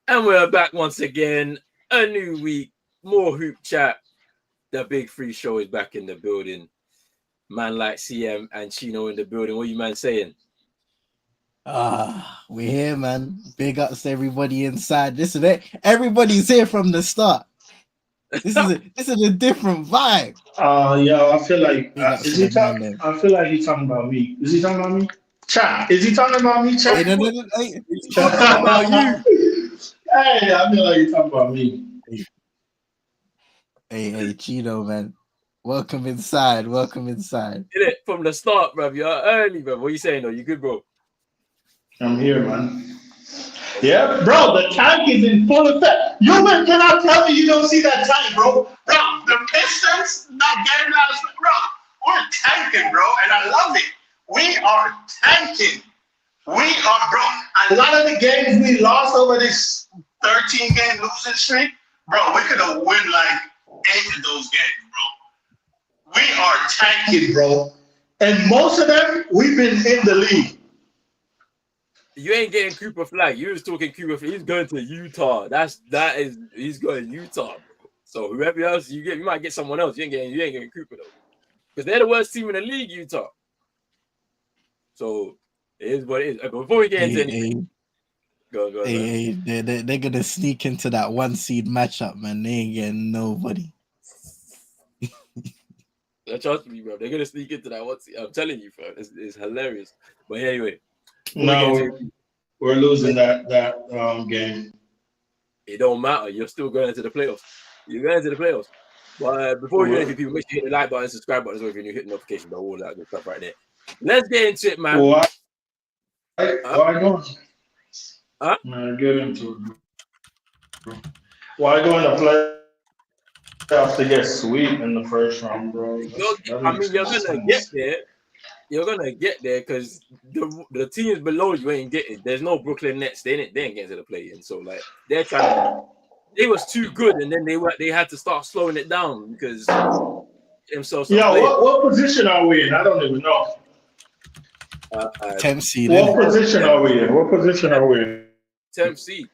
And we're back once again. A new week, more hoop chat. The Big Free Show is back in the building. Man like CM and Chino in the building. What you man saying? We're here, man. Big ups to everybody inside. This is it. Everybody's here from the start. This is a different vibe. Yeah, I feel like Big ups is to he the man talking? there. I feel like he's talking about me. Is he talking about me? Chat. Is he talking about me? Hey, Chat. hey, He's talking about you. Hey, I feel like he's talking about me. hey, Chino, man. Welcome inside. Welcome inside. Did it from the start, bro. You're early, bro. What are you saying, though? You good, bro? I'm here, man. Yeah, bro, the tank is in full effect. You man cannot tell me you don't see that tank, bro. Bro, the Pistons not getting us, bro. We're tanking, bro, and I love it. We are tanking. We are, bro. A lot of the games we lost over this 13-game losing streak, bro, we could have won like 8 of those games, bro. We are tanking, bro. And most of them, we've been in the league. You ain't getting Cooper Flag. You was talking Cooper Flag. He's going to Utah. He's going to Utah, bro. So whoever else you get, you might get someone else. You ain't getting Cooper though. Because they're the worst team in the league, Utah. So it is what it is. Before we get into anything, go. They're gonna sneak into that 1 seed matchup, man. They ain't getting nobody. Trust me, bro. They're gonna sneak into that 1 seed. I'm telling you, bro. It's hilarious. But anyway, No, we're losing that game. It don't matter. You're still going into the playoffs. You're going into the playoffs. But before you do anything, people, make sure you hit the like button, subscribe button as well if you're new, hit the notification bell, all that good stuff right there. Let's get into it, man. Why going? Huh? Man, get into it. Why go in the playoffs to get sweet in the first round, bro? You're gonna get there. You're gonna get there because the teams below you ain't getting. There's no Brooklyn Nets. They ain't getting to the play-in. So like they're trying to. They was too good, and then they had to start slowing it down because themselves. Yeah, what position are we in? I don't even know. 10th seed. What position are we in? What position are we in? 10th seed.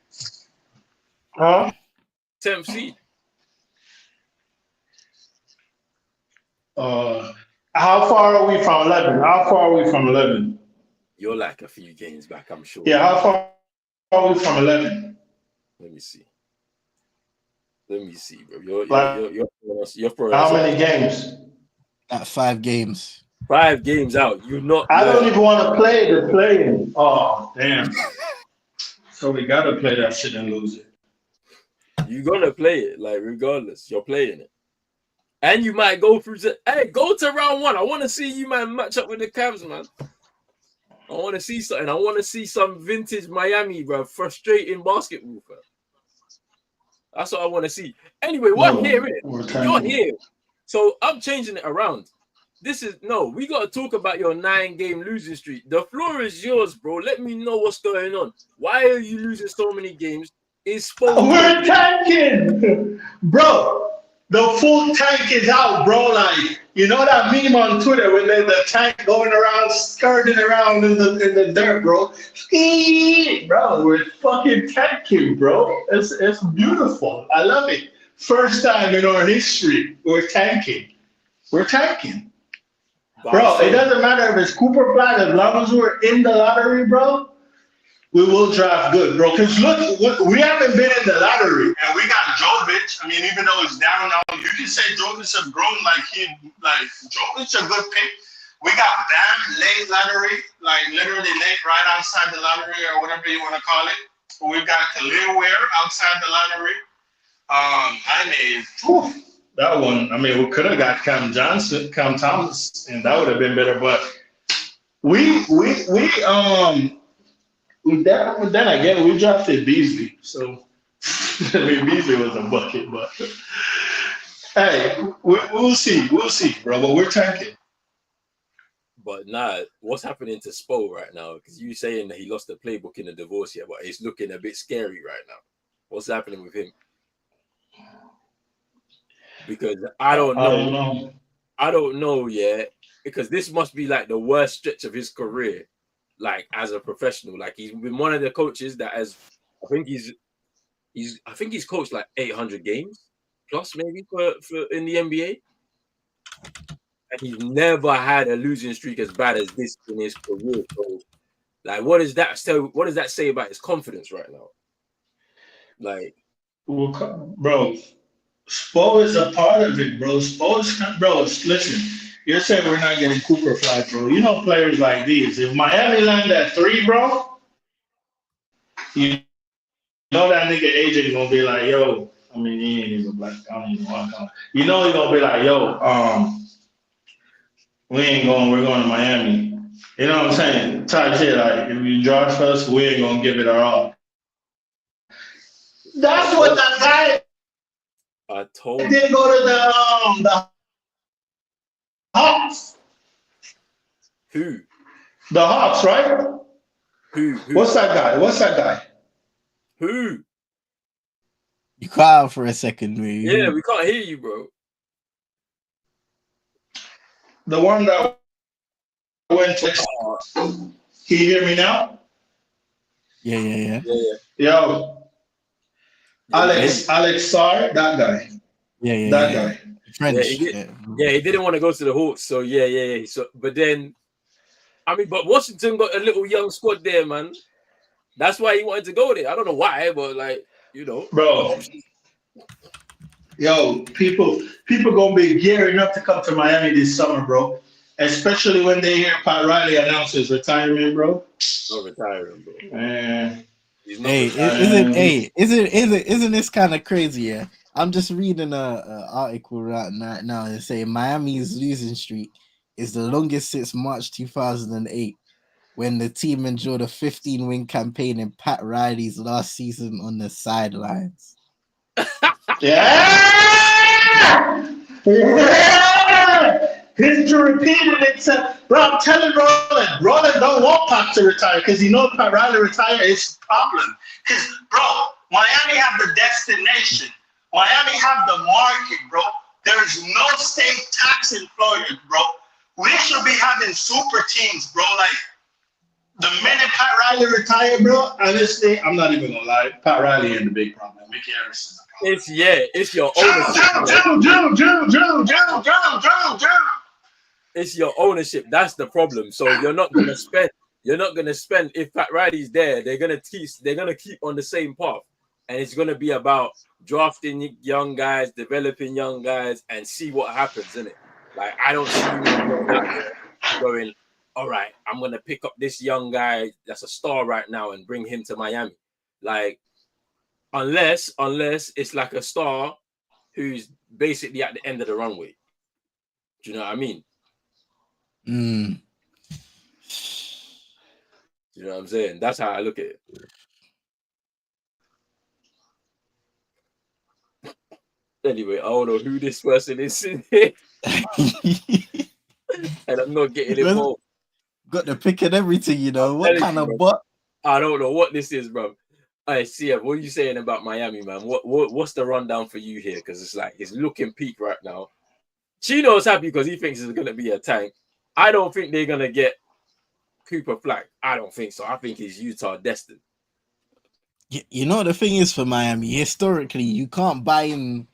Huh? 10th seed. How far are we from 11? How far are we from 11? You're like a few games back, I'm sure. Yeah, how far are we from 11? Let me see, bro. You're how many games? At 5 games. 5 games out. You're not. I don't even want to play the play-in. Oh, damn. So we gotta play that shit and lose it. You're gonna play it, like regardless. You're playing it. And you might go through go to round 1. I want to see you, man, match up with the Cavs, man. I want to see something. I want to see some vintage Miami, bro. Frustrating basketball, bro. That's what I want to see. Anyway, you're here. So I'm changing it around. We got to talk about your 9-game losing streak. The floor is yours, bro. Let me know what's going on. Why are you losing so many games? We're tanking, bro. The full tank is out, bro. Like, you know that meme on Twitter when there's the tank going around, skirting around in the dirt, bro. Bro, we're fucking tanking, bro. It's beautiful. I love it. First time in our history, we're tanking. We're tanking. Bro, it doesn't matter if it's Cooper Flag, as long as we're in the lottery, bro. We will draft good, bro. Because look, we haven't been in the lottery, and we got Jovic. I mean, even though it's down now, you can say Jovic has grown like Jovic a good pick. We got Bam late lottery, like literally late, right outside the lottery or whatever you want to call it. We've got Khalil Ware outside the lottery. That one. I mean, we could have got Cam Thomas, and that would have been better. But then again, we drafted Beasley, so I mean, Beasley was a bucket, but hey, we'll see, bro. But we're tanking. But nah, what's happening to Spo right now? Because you saying that he lost the playbook in the divorce here, but it's looking a bit scary right now. What's happening with him? Because I don't know yet. Because this must be like the worst stretch of his career. Like as a professional, like he's been one of the coaches that I think he's I think he's coached like 800 games plus maybe for in the NBA. And he's never had a losing streak as bad as this in his career. So, like, what does that say about his confidence right now? Like, Bro, Spo is a part of it, bro. Bro, listen, you're saying we're not getting Cooper Flag, bro. You know players like these. If Miami land at 3, bro, you know that nigga AJ gonna be like, yo, I mean, he ain't even black. I don't even want to come. You know he gonna be like, yo, we ain't going, we're going to Miami. You know what I'm saying? Type shit, like, if you draft us, we ain't gonna give it our all. That's what that guy I told did go to the Hawks. Who? The Hawks, right? Who? What's that guy? Who? You cut out for a second, man. Yeah, we can't hear you, bro. The one that went to. Can you hear me now? Yeah. Yo, Alex Sarr, that guy. Yeah. That guy. French. Yeah, he didn't want to go to the Hawks, so yeah. So, but then, I mean, but Washington got a little young squad there, man. That's why he wanted to go there. I don't know why, but like, you know, bro. Yo, people gonna be gearing up to come to Miami this summer, bro. Especially when they hear Pat Riley announce his retirement, bro. Not retiring, bro. Man. Isn't this kind of crazy? Yeah, I'm just reading a article right now and saying Miami's losing streak is the longest since March 2008, when the team endured a 15-win campaign in Pat Riley's last season on the sidelines. Yeah! History repeated itself. Bro, I'm telling Roland don't want Pat to retire because he knows Pat Riley retire is a problem. Because, bro, Miami have the destination. Miami have the market, bro. There's no state tax in Florida, bro. We should be having super teams, bro. Like, the minute Pat Riley retired, bro, honestly, I'm not even gonna lie. Pat Rilly ain't the big problem. Mickey Harris. It's your ownership. It's your ownership. That's the problem. So you're not gonna spend. If Pat Riley's there. They're gonna keep on the same path, and it's gonna be about drafting young guys, developing young guys, and see what happens, innit? Like, I don't see you going, all right, I'm gonna pick up this young guy that's a star right now and bring him to Miami. Like, unless it's like a star who's basically at the end of the runway. Do you know what I mean? Mm. Do you know what I'm saying? That's how I look at it. Anyway, I don't know who this person is, and I'm not getting involved. Got the pick and everything, you know. What kind of butt? I don't know what this is, bro. I see it. What are you saying about Miami, man? What's the rundown for you here? Because it's like it's looking peak right now. Chino's happy because he thinks it's gonna be a tank. I don't think they're gonna get Cooper Flag. I don't think so. I think it's Utah destined. You know, the thing is for Miami, historically, you can't buy in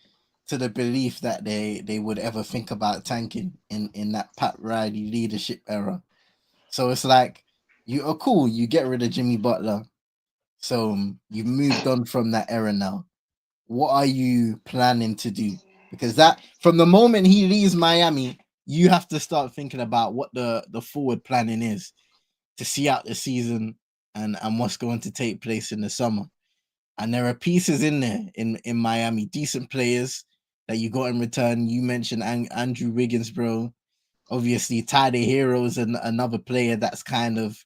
to the belief that they would ever think about tanking in that Pat Riley leadership era. So it's like, you are cool. You get rid of Jimmy Butler. So you've moved on from that era now. What are you planning to do? Because that, from the moment he leaves Miami, you have to start thinking about what the forward planning is to see out the season and what's going to take place in the summer. And there are pieces in there in Miami, decent players that you got in return. You mentioned Andrew Wiggins, bro. Obviously, Tyler Hero is another player that's kind of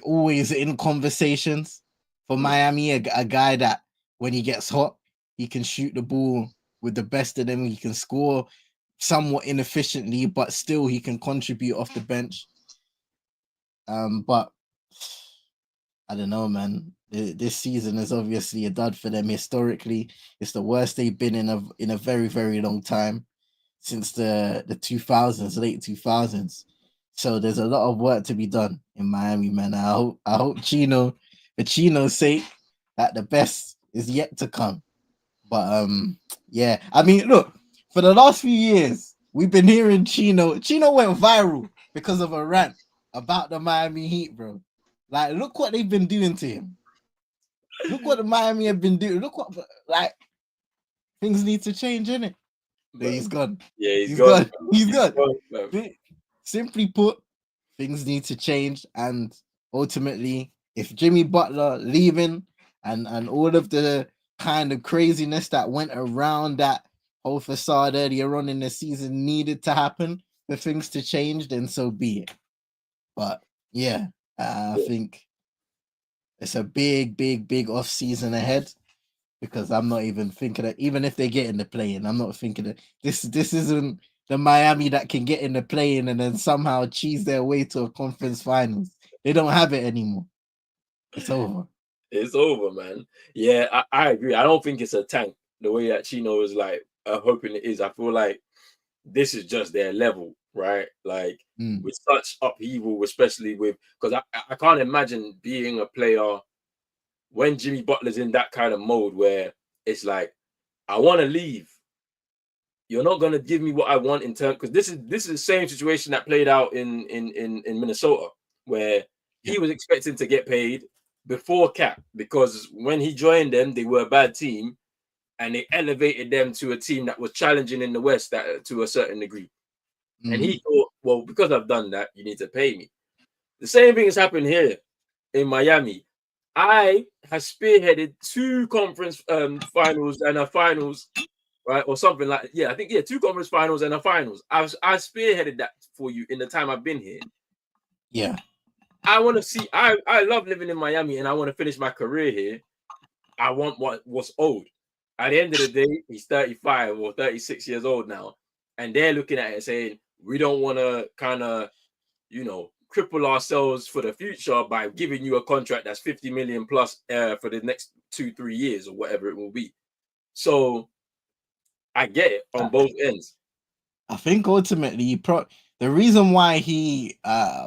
always in conversations for Miami. A guy that when he gets hot, he can shoot the ball with the best of them. He can score somewhat inefficiently, but still he can contribute off the bench. But I don't know, man. This season is obviously a dud for them. Historically, it's the worst they've been in a very, very long time, since the 2000s, late 2000s. So there's a lot of work to be done in Miami, man. I hope Chino, for Chino's sake, that the best is yet to come. But yeah, I mean, look, for the last few years, we've been hearing Chino. Chino went viral because of a rant about the Miami Heat, bro. Like, look what they've been doing to him. Look what the Miami have been doing. Look what, like, things need to change, innit? But he's gone. Yeah, he's gone. He's gone. Gone, Simply put, things need to change, and ultimately, if Jimmy Butler leaving and all of the kind of craziness that went around that whole facade earlier on in the season needed to happen for things to change, then so be it. But yeah, I think it's a big off season ahead, because I'm not even thinking that even if they get in the play-in, I'm not thinking that this isn't the Miami that can get in the play-in and then somehow cheese their way to a conference finals. They don't have it anymore. It's over. It's over, man. Yeah, I agree. I don't think it's a tank the way that Chino is like hoping it is. I feel like this is just their level, right? Like with such upheaval, especially with, because I can't imagine being a player when Jimmy Butler's in that kind of mode where it's like, I want to leave. You're not gonna give me what I want in terms, because this is the same situation that played out in Minnesota, where he was expecting to get paid before cap, because when he joined them, they were a bad team, and they elevated them to a team that was challenging in the West to a certain degree. And he thought, well, because I've done that, you need to pay me. The same thing has happened here in Miami. I have spearheaded 2 conference finals and a finals, right, or something like, yeah, I think 2 conference finals and a finals. I spearheaded that for you in the time I've been here. Yeah, I want to see. I love living in Miami, and I want to finish my career here. I want what was owed. At the end of the day, he's 35 or 36 years old now, and they're looking at it saying, we don't want to kind of, cripple ourselves for the future by giving you a contract that's 50 million plus for the next 2-3 years or whatever it will be. So I get it on both ends. I think ultimately the reason why he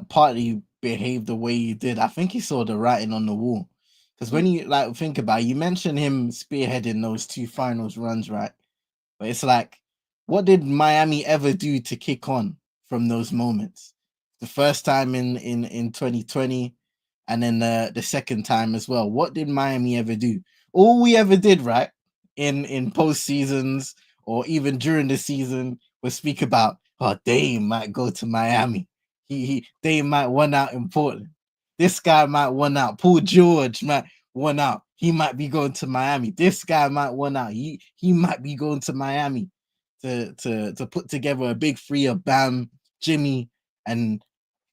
partly behaved the way he did, I think he saw the writing on the wall. Because when you like think about it, you mentioned him spearheading those 2 finals runs, right? But it's like, what did Miami ever do to kick on from those moments? The first time in 2020, and then the second time as well. What did Miami ever do? All we ever did, right, in post seasons or even during the season, was speak about, oh, Dame might go to Miami. Dame might win out in Portland. This guy might win out. Paul George might win out. He might be going to Miami. This guy might win out. He might be going to Miami to put together a big 3 of Bam, Jimmy, and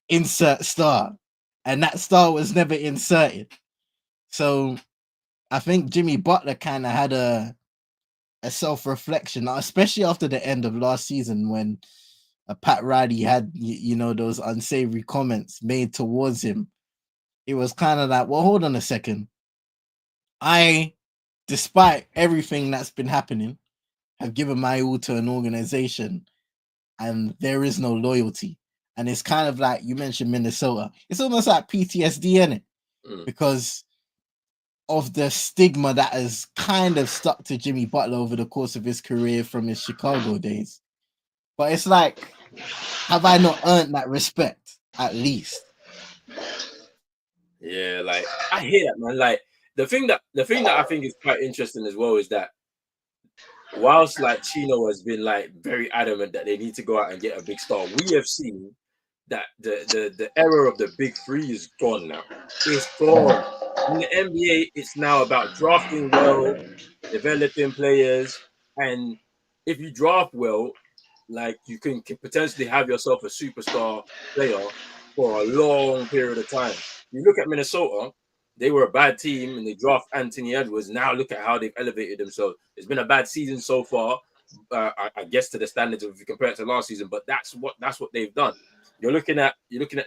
insert star. And that star was never inserted. So I think Jimmy Butler kind of had a self-reflection, especially after the end of last season when Pat Riley had, those unsavory comments made towards him. It was kind of like, well, hold on a second. Despite everything that's been happening, have given my all to an organization, and there is no loyalty. And it's kind of like, you mentioned Minnesota. It's almost like PTSD, in it, because of the stigma that has kind of stuck to Jimmy Butler over the course of his career from his Chicago days. But it's like, have I not earned that respect at least? Yeah, like I hear that, man. Like the thing that I think is quite interesting as well is that whilst like Chino has been like very adamant that they need to go out and get a big star, we have seen that the era of the big 3 is gone now. It's gone. In the NBA, it's now about drafting well, developing players, and if you draft well, like you can potentially have yourself a superstar player for a long period of time. You look at Minnesota, they were a bad team and they draft Anthony Edwards. Now look at how they've elevated themselves. It's been a bad season so far, I guess to the standards of if you compare it to last season, but that's what they've done. You're looking at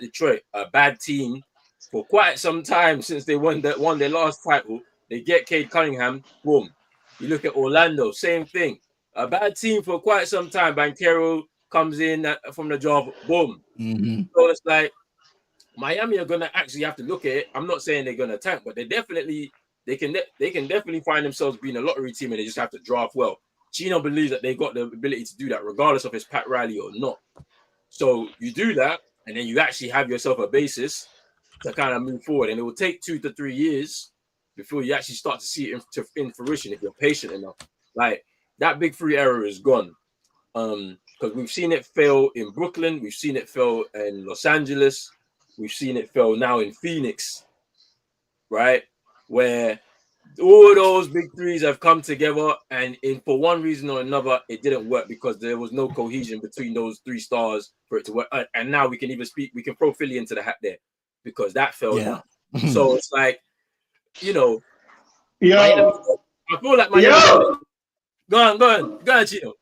Detroit, a bad team for quite some time since they won their last title. They get Cade Cunningham, boom. You look at Orlando, same thing. A bad team for quite some time. Banchero comes in from the job, boom. So it's like Miami are going to actually have to look at it. I'm not saying they're going to tank, but they're definitely they can definitely find themselves being a lottery team, and they just have to draft well. Chino believes that they got the ability to do that, regardless of it's Pat Riley or not. So you do that, and then you actually have yourself a basis to kind of move forward. And it will take 2 to 3 years before you actually start to see it in fruition if you're patient enough. Like that big three era is gone. Because we've seen it fail in Brooklyn, we've seen it fail in Los Angeles, we've seen it fail now in Phoenix, right? Where all those big threes have come together, and for one reason or another, it didn't work because there was no cohesion between those three stars for it to work. And now we can throw Philly into the hat there because that failed now. So it's like, you know, I feel like my go on, Chino.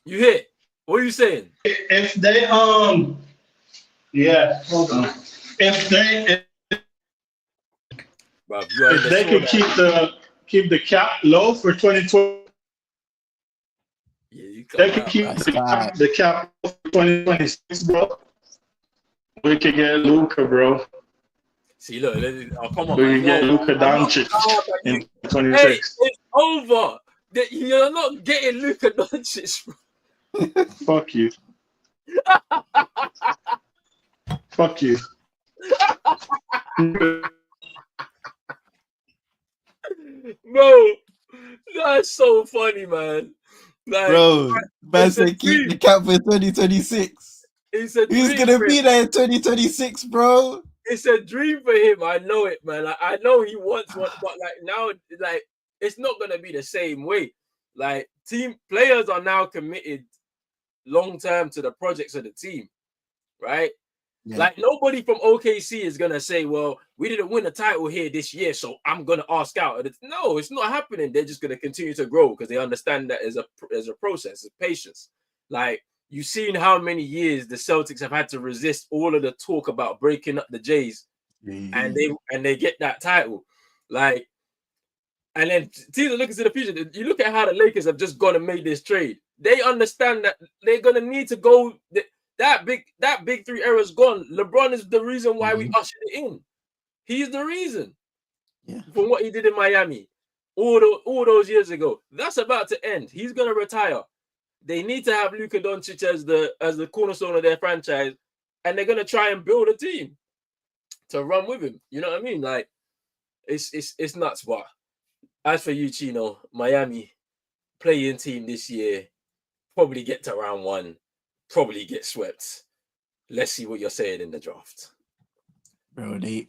You hit. What are you saying? If they hold on. If they could keep the cap low for 2020, they could keep the cap low for 2026, bro. We could get Luka, bro. See, look, come on. We could get Luka Doncic in 2026. Hey, it's over. You're not getting Luka Doncic, bro. Fuck you. Fuck you. Bro, that's so funny, man. Like, bro, man said keep the cap for 2026. Who's gonna be there in 2026, bro? It's a dream for him. I know it, man. I know he wants one, but like now, like it's not gonna be the same way. Like team players are now committed long term to the projects of the team, right? Yeah. Like nobody from OKC is gonna say, "Well, we didn't win a title here this year, so I'm gonna ask out." No, it's not happening. They're just gonna continue to grow because they understand that as a process, it's patience. Like you've seen how many years the Celtics have had to resist all of the talk about breaking up the Jays, and they get that title. Like, and then teams are looking to the future. You look at how the Lakers have just gone and made this trade. They understand that they're gonna need to go. That big three era is gone. LeBron is the reason why we ushered it in. He's the reason for what he did in Miami all those years ago. That's about to end. He's gonna retire. They need to have Luka Doncic as the cornerstone of their franchise, and they're gonna try and build a team to run with him. You know what I mean? Like it's nuts. But as for you, Chino, Miami play-in team this year, probably get to round 1, probably get swept. Let's see what you're saying in the draft, bro. They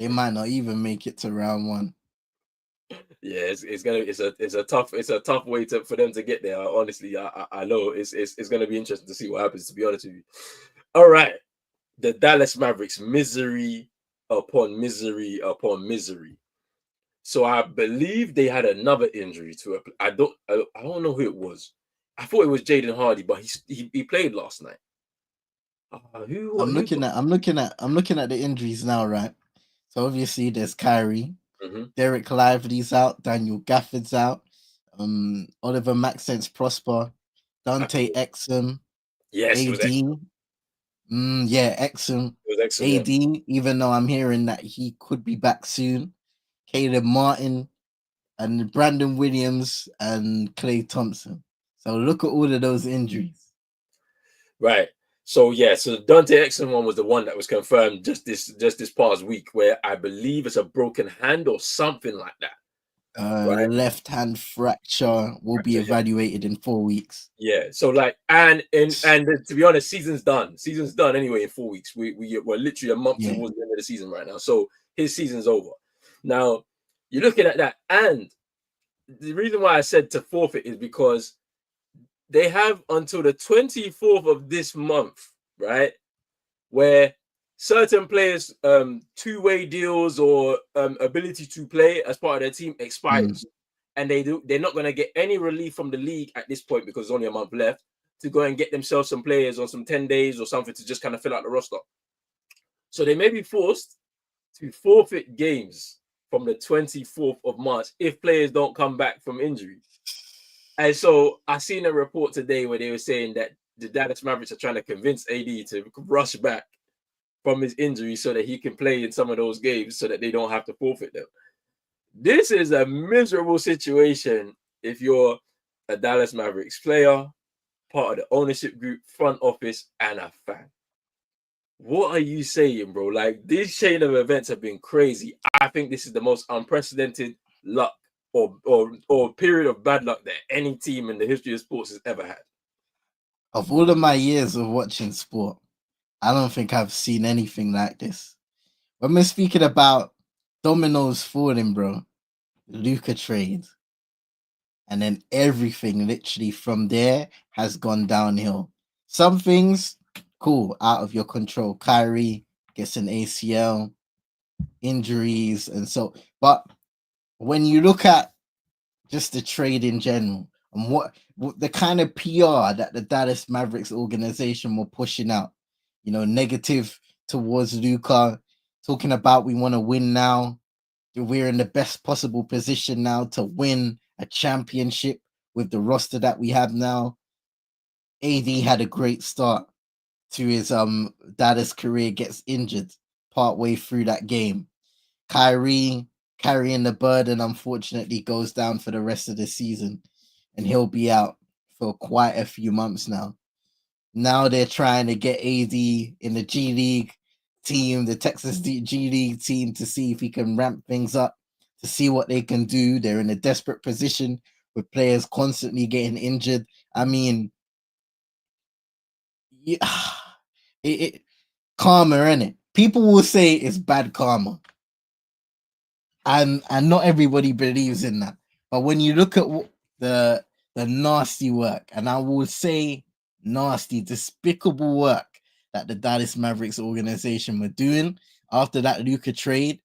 might not even make it to round 1. Yeah, it's a tough way for them to get there. Honestly, I know it's gonna be interesting to see what happens. To be honest with you, all right, the Dallas Mavericks, misery upon misery upon misery. So I believe they had another injury to it. I don't know who it was. I thought it was Jaden Hardy, but he played last night. I'm looking at the injuries now, right? So obviously there's Kyrie. Derek Lively's out, Daniel Gafford's out, Oliver Maxence Prosper, Dante Exum, AD. Exum. AD, even though I'm hearing that he could be back soon. Caleb Martin and Brandon Williams and Klay Thompson. So look at all of those injuries. Right. So the Dante Exum one was the one that was confirmed just this past week, where I believe it's a broken hand or something like that. Right? Left hand fracture will be evaluated in 4 weeks. Yeah. So like, and to be honest, season's done. Season's done anyway in 4 weeks. We're literally a month towards the end of the season right now. So his season's over. Now you're looking at that, and the reason why I said to forfeit is because they have until the 24th of this month, right, where certain players' two-way deals or ability to play as part of their team expires, and they're not going to get any relief from the league at this point because there's only a month left to go and get themselves some players on some 10 days or something to just kind of fill out the roster. So they may be forced to forfeit games from the 24th of March if players don't come back from injury. And so I seen a report today where they were saying that the Dallas Mavericks are trying to convince AD to rush back from his injury so that he can play in some of those games so that they don't have to forfeit them. This is a miserable situation if you're a Dallas Mavericks player, part of the ownership group, front office, and a fan. What are you saying, bro? Like, this chain of events have been crazy. I think this is the most unprecedented luck or period of bad luck that any team in the history of sports has ever had. Of all of my years of watching sport, I don't think I've seen anything like this. When we're speaking about dominoes falling, bro, Luka trade, and then everything literally from there has gone downhill. Some things, cool, out of your control. Kyrie gets an ACL, injuries, and so. But when you look at just the trade in general and what the kind of PR that the Dallas Mavericks organization were pushing out, you know, negative towards Luka, talking about we want to win now. We're in the best possible position now to win a championship with the roster that we have now. AD had a great start to his Dallas career, gets injured partway through that game. Kyrie carrying the burden, unfortunately, goes down for the rest of the season, and he'll be out for quite a few months now. Now they're trying to get AD in the G League team, the Texas G League team, to see if he can ramp things up, to see what they can do. They're in a desperate position with players constantly getting injured. I mean, yeah, karma, innit? People will say it's bad karma. And not everybody believes in that. But when you look at the nasty work, and I will say nasty, despicable work that the Dallas Mavericks organization were doing after that Luka trade,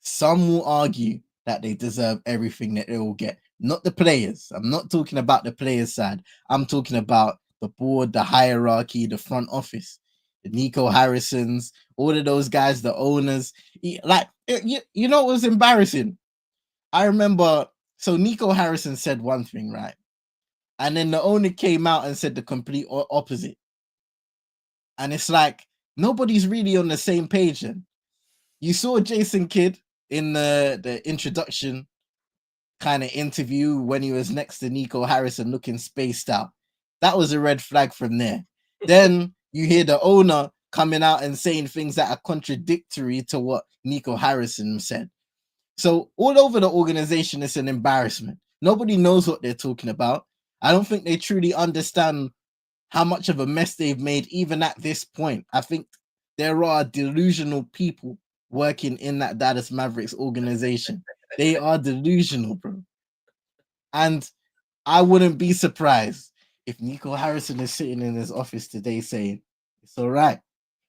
some will argue that they deserve everything that they will get. Not the players. I'm not talking about the players' side. I'm talking about the board, the hierarchy, the front office, the Nico Harrisons, all of those guys, the owners. Like, you know what was embarrassing? I remember, so Nico Harrison said one thing, right? And then the owner came out and said the complete opposite. And it's like, nobody's really on the same page then. You saw Jason Kidd in the introduction kind of interview when he was next to Nico Harrison looking spaced out. That was a red flag from there. Then you hear the owner coming out and saying things that are contradictory to what Nico Harrison said. So all over the organization, it's an embarrassment. Nobody knows what they're talking about. I don't think they truly understand how much of a mess they've made, even at this point. I think there are delusional people working in that Dallas Mavericks organization. They are delusional, bro. And I wouldn't be surprised if Nico Harrison is sitting in his office today saying, it's all right.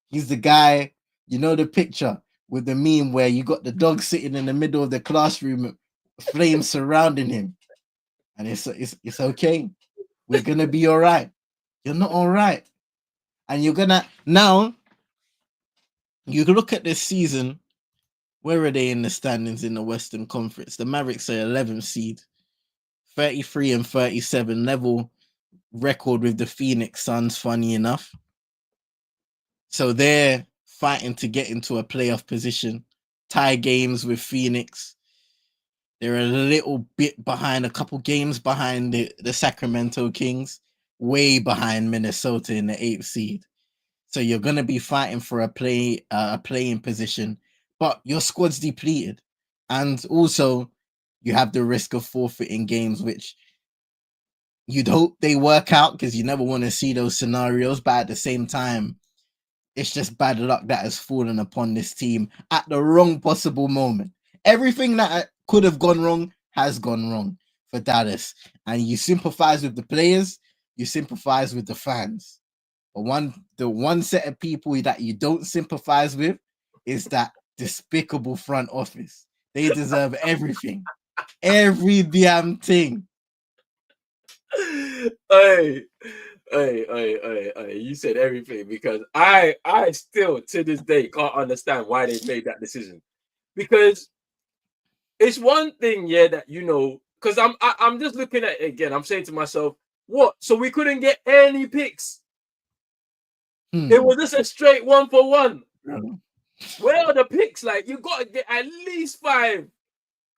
He's the guy, you know, the picture with the meme where you got the dog sitting in the middle of the classroom, flames surrounding him. And it's okay. We're going to be all right. You're not all right. And you're going to, now, you can look at this season. Where are they in the standings in the Western Conference? The Mavericks are 11th seed, 33 and 37 level record with the Phoenix Suns, funny enough. So they're fighting to get into a playoff position, tie games with Phoenix. They're a little bit behind, a couple games behind the Sacramento Kings, way behind Minnesota in the 8th seed. So you're going to be fighting for a playing position, but your squad's depleted. And also you have the risk of forfeiting games, which you'd hope they work out because you never want to see those scenarios. But at the same time, it's just bad luck that has fallen upon this team at the wrong possible moment. Everything that could have gone wrong has gone wrong for Dallas. And you sympathize with the players, you sympathize with the fans. But the one set of people that you don't sympathize with is that despicable front office. They deserve everything. Every damn thing. Hey, you said everything, because I still to this day can't understand why they made that decision. Because it's one thing, yeah, that you know, because I'm just looking at it again. I'm saying to myself, what? So we couldn't get any picks. It was just a straight 1-for-1. Bro. Where are the picks? Like, you got to get at least 5.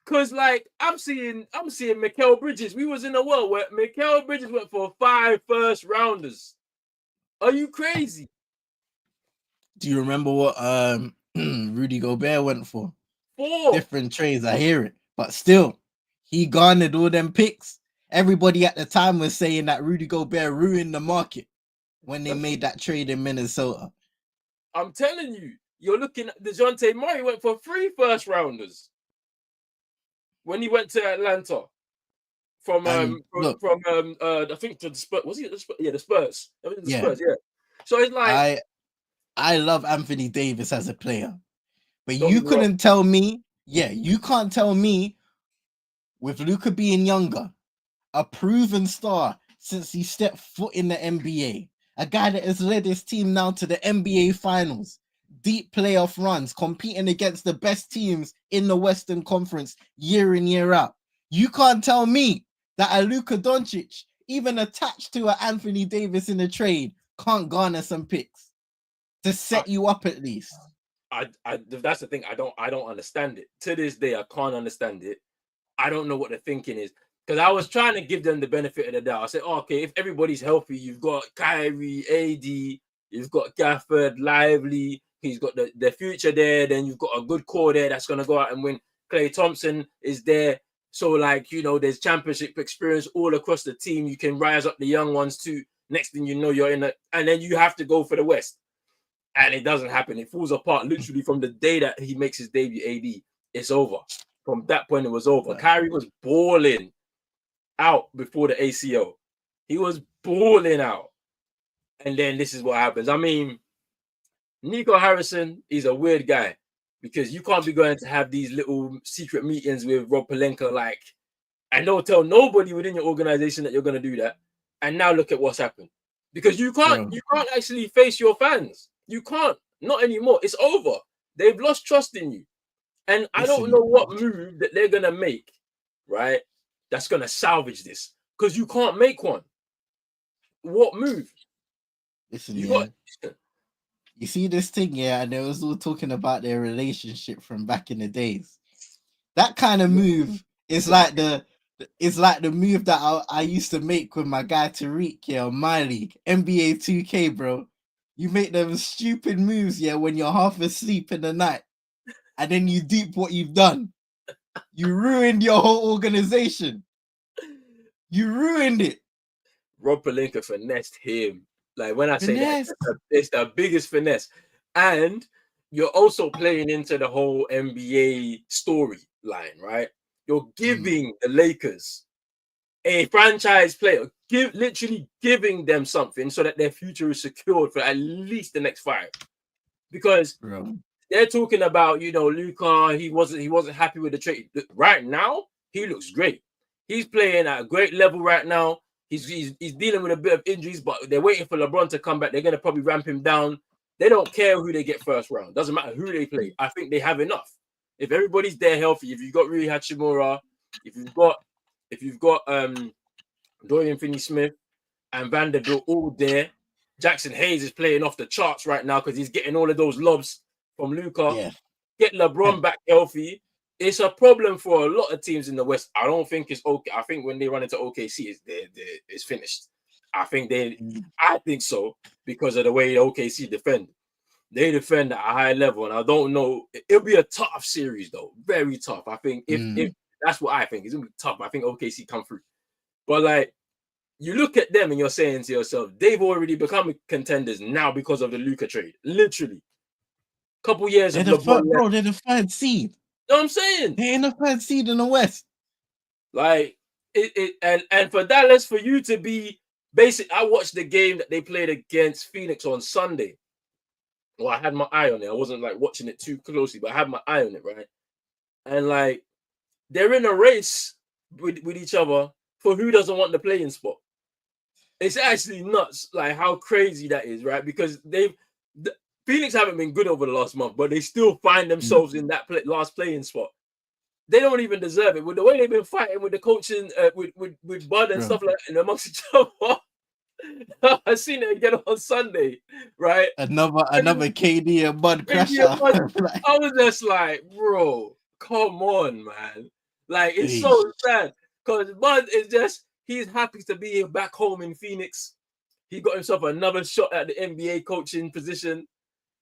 Cause like I'm seeing Mikal Bridges. We was in a world where Mikal Bridges went for 5 first rounders. Are you crazy? Do you remember what Rudy Gobert went for? 4. Different trades, I hear it, but still, he garnered all them picks. Everybody at the time was saying that Rudy Gobert ruined the market when they made that trade in Minnesota. I'm telling you, you're looking at DeJounte Murray went for 3 first rounders when he went to Atlanta from I think to the Spurs. Was he at the Spurs? Yeah, the Spurs. I mean, the Spurs. Yeah. So it's like I love Anthony Davis as a player, but Don't you get me wrong. couldn't tell me. Yeah, you can't tell me with Luka being younger, a proven star since he stepped foot in the NBA, a guy that has led his team now to the NBA Finals, deep playoff runs, competing against the best teams in the Western Conference year in, year out. You can't tell me that a Luka Doncic, even attached to an Anthony Davis in a trade, can't garner some picks to set you up at least. That's the thing. I don't understand it. To this day, I can't understand it. I don't know what the thinking is. Because I was trying to give them the benefit of the doubt. I said, okay, if everybody's healthy, you've got Kyrie, AD, you've got Gafford, Lively, he's got the future there, then you've got a good core there that's going to go out and win. Klay Thompson is there. So, like, you know, there's championship experience all across the team. You can rise up the young ones too. Next thing you know, you're in it. And then you have to go for the West. And it doesn't happen. It falls apart literally from the day that he makes his debut, AD. It's over. From that point, it was over. Kyrie was balling out before the ACL. He was balling out. And then this is what happens. I mean, Nico Harrison is a weird guy because you can't be going to have these little secret meetings with Rob Pelinka, like, and don't tell nobody within your organization that you're going to do that. And now look at what's happened. Because you can't actually face your fans. You can't. Not anymore. It's over. They've lost trust in you. And I don't know what move that they're going to make, right? That's going to salvage this. Because you can't make one. What move? Listen, you see this thing, and they was all talking about their relationship from back in the days. That kind of move is like the move that I used to make with my guy Tariq, on my league, NBA 2K, bro. You make them stupid moves, when you're half asleep in the night, and then you deep what you've done. You ruined your whole organization. You ruined it. Rob Pelinka finessed him. Like, when I say that, it's the biggest finesse. And you're also playing into the whole NBA storyline, right? You're giving the Lakers a franchise player, literally giving them something so that their future is secured for at least the next 5. Because they're talking about, Luka, he wasn't happy with the trade. Right now, he looks great. He's playing at a great level right now. He's dealing with a bit of injuries, but they're waiting for LeBron to come back. They're going to probably ramp him down. They don't care who they get first round. Doesn't matter who they play. I think they have enough. If everybody's there healthy, if you've got Rui Hachimura, if you've got Dorian Finney-Smith and Vanderbilt all there, Jackson Hayes is playing off the charts right now because he's getting all of those lobs from Luka. Yeah. Get LeBron back healthy. It's a problem for a lot of teams in the West. I don't think it's okay. I think when they run into OKC, it's finished. I think so because of the way OKC defend. They defend at a high level, and I don't know. It'll be a tough series, though. Very tough. I think if that's what I think, it's gonna be tough. I think OKC come through. But like, you look at them and you're saying to yourself, they've already become contenders now because of the Luka trade. Literally, couple years they're of LeBron. They're the 3rd seed. You know what I'm saying? They're in the 3rd seed in the West. Like and for Dallas, for you to be basic. I watched the game that they played against Phoenix on Sunday. Well, I had my eye on it. I wasn't like watching it too closely, but I had my eye on it, right? And like, they're in a race with each other for who doesn't want the playing spot. It's actually nuts, like how crazy that is, right? Because Phoenix haven't been good over the last month, but they still find themselves in that last playing spot. They don't even deserve it. With the way they've been fighting with the coaching, with Bud and stuff like that, and amongst each other, I seen it again on Sunday, right? Another KD and Bud Maybe crasher. Like, I was just like, bro, come on, man. Like, it's hey, so sad because Bud is just, he's happy to be back home in Phoenix. He got himself another shot at the NBA coaching position.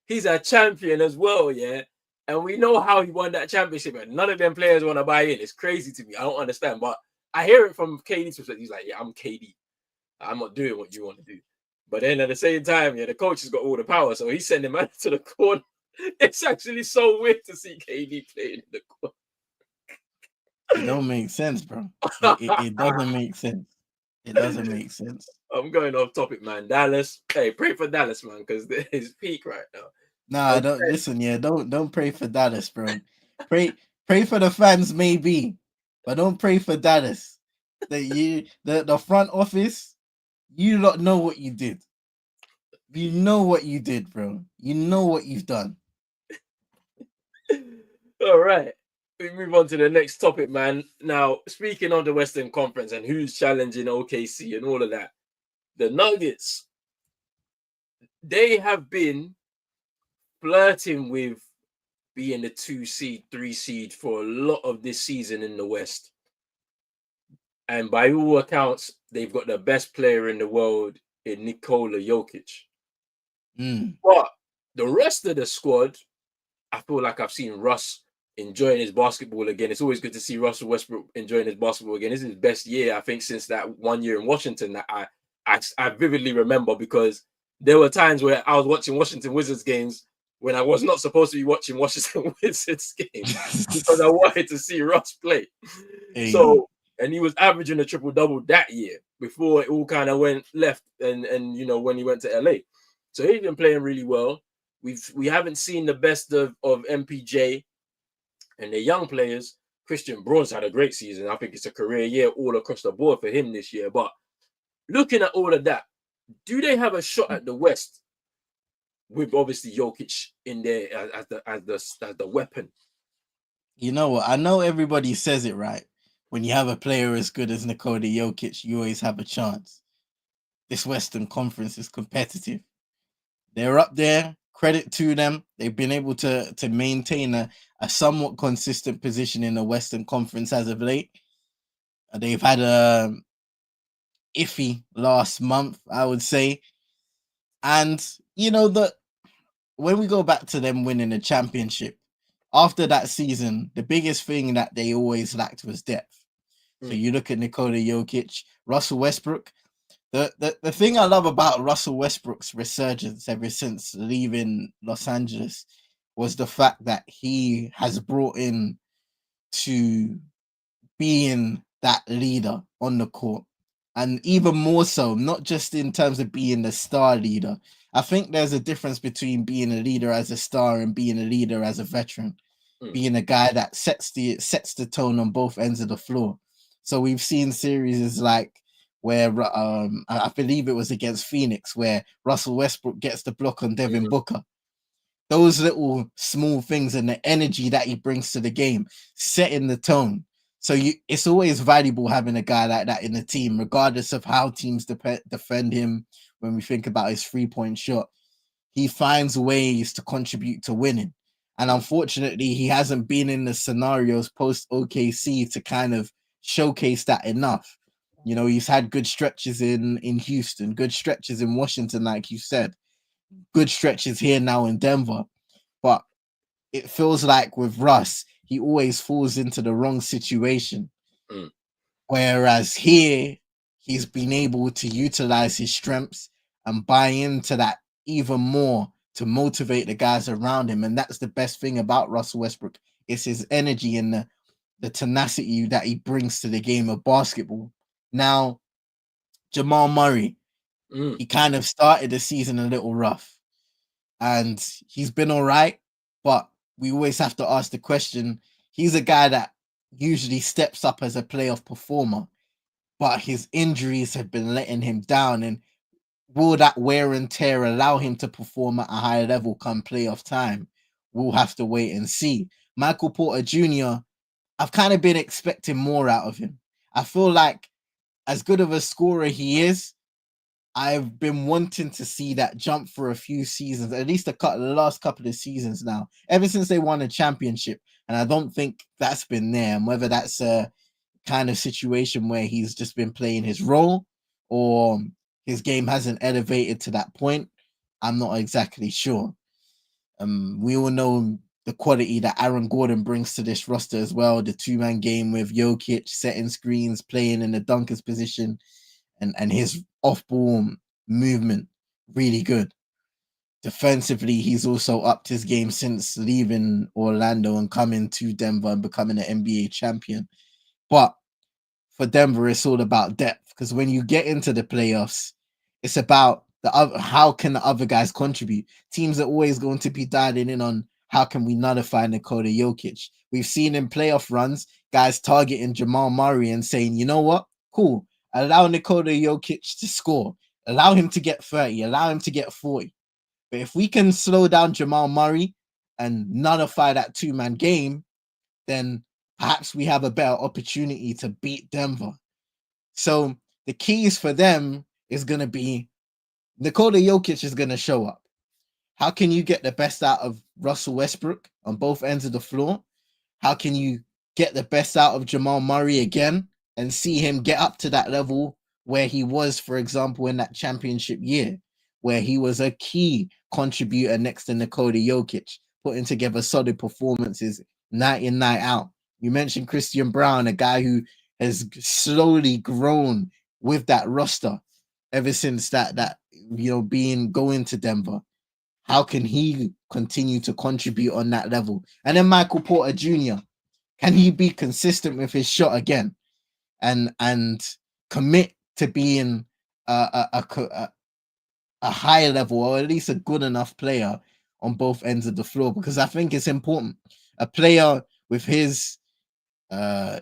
He's a champion as well, yeah. And we know how he won that championship, and none of them players want to buy in. It's crazy to me. I don't understand, but I hear it from KD's perspective. He's like, yeah, I'm KD. I'm not doing what you want to do. But then at the same time, yeah, the coach has got all the power, so he's sending man to the corner. It's actually so weird to see KD playing in the corner. it don't make sense, bro. It doesn't make sense. It doesn't make sense. I'm going off topic, man. Dallas. Hey, pray for Dallas, man, because it's peak right now. Nah, don't listen. Yeah, don't pray for Dallas, bro. Pray for the fans, maybe, but don't pray for Dallas. The front office, you don't know what you did. You know what you did, bro. You know what you've done. All right. We move on to the next topic, man. Now, speaking of the Western Conference and who's challenging OKC and all of that, the Nuggets, they have been flirting with being the 2 seed, 3 seed for a lot of this season in the West. And by all accounts, they've got the best player in the world in Nikola Jokic. But the rest of the squad, I feel like I've seen Russ enjoying his basketball again. It's always good to see Russell Westbrook enjoying his basketball again. This is his best year, I think, since that 1 year in Washington that I vividly remember, because there were times where I was watching Washington Wizards games when I was not supposed to be watching Washington Wizards games because I wanted to see Russ play. Hey. So, and he was averaging a triple-double that year before it all kind of went left and you know, when he went to LA. So he's been playing really well. We haven't seen the best of MPJ and the young players. Christian Braun's had a great season. I think it's a career year all across the board for him this year. But looking at all of that, do they have a shot at the West with obviously Jokic in there as the weapon? You know what? I know everybody says it right. When you have a player as good as Nikola Jokic, you always have a chance. This Western Conference is competitive. They're up there. Credit to them. They've been able to maintain a somewhat consistent position in the Western Conference as of late. They've had a iffy last month, I would say. And, you know, when we go back to them winning the championship, after that season, the biggest thing that they always lacked was depth. So you look at Nikola Jokic, Russell Westbrook. The thing I love about Russell Westbrook's resurgence ever since leaving Los Angeles was the fact that he has brought in to being that leader on the court. And even more so, not just in terms of being the star leader. I think there's a difference between being a leader as a star and being a leader as a veteran. Being a guy that sets the tone on both ends of the floor. So we've seen series like where I believe it was against Phoenix where Russell Westbrook gets the block on Devin Booker. Those little small things and the energy that he brings to the game, setting the tone. So it's always valuable having a guy like that in the team, regardless of how teams defend him. When we think about his 3-point shot, he finds ways to contribute to winning. And unfortunately, he hasn't been in the scenarios post OKC to kind of showcase that enough. You know, he's had good stretches in Houston, good stretches in Washington, like you said, good stretches here now in Denver. But it feels like with Russ, he always falls into the wrong situation. Whereas here, he's been able to utilize his strengths and buy into that even more to motivate the guys around him. And that's the best thing about Russell Westbrook. It's his energy and the tenacity that he brings to the game of basketball. Now, Jamal Murray, he kind of started the season a little rough. And he's been all right. But we always have to ask the question, he's a guy that usually steps up as a playoff performer. But his injuries have been letting him down. And will that wear and tear allow him to perform at a higher level come playoff time? We'll have to wait and see. Michael Porter Jr., I've kind of been expecting more out of him. I feel like as good of a scorer he is, I've been wanting to see that jump for a few seasons, at least the last couple of seasons now, ever since they won a championship. And I don't think that's been there. And whether that's a kind of situation where he's just been playing his role or his game hasn't elevated to that point, I'm not exactly sure. We all know the quality that Aaron Gordon brings to this roster as well. The two-man game with Jokic setting screens, playing in the dunker's position, and his off-ball movement really good. Defensively, he's also upped his game since leaving Orlando and coming to Denver and becoming an NBA champion. But for Denver, it's all about depth, because when you get into the playoffs, it's about how can the other guys contribute. Teams are always going to be dialing in on how can we nullify Nikola Jokic. We've seen in playoff runs guys targeting Jamal Murray and saying, you know what, cool, allow Nikola Jokic to score, allow him to get 30, allow him to get 40. But if we can slow down Jamal Murray and nullify that two-man game, then perhaps we have a better opportunity to beat Denver. So the keys for them is going to be Nikola Jokic is going to show up. How can you get the best out of Russell Westbrook on both ends of the floor? How can you get the best out of Jamal Murray again and see him get up to that level where he was, for example, in that championship year, where he was a key contributor next to Nikola Jokic, putting together solid performances night in, night out. You mentioned Christian Braun, a guy who has slowly grown with that roster ever since that going to Denver. How can he continue to contribute on that level? And then Michael Porter Jr., can he be consistent with his shot again and commit to being a high level, or at least a good enough player on both ends of the floor? Because I think it's important. A player with his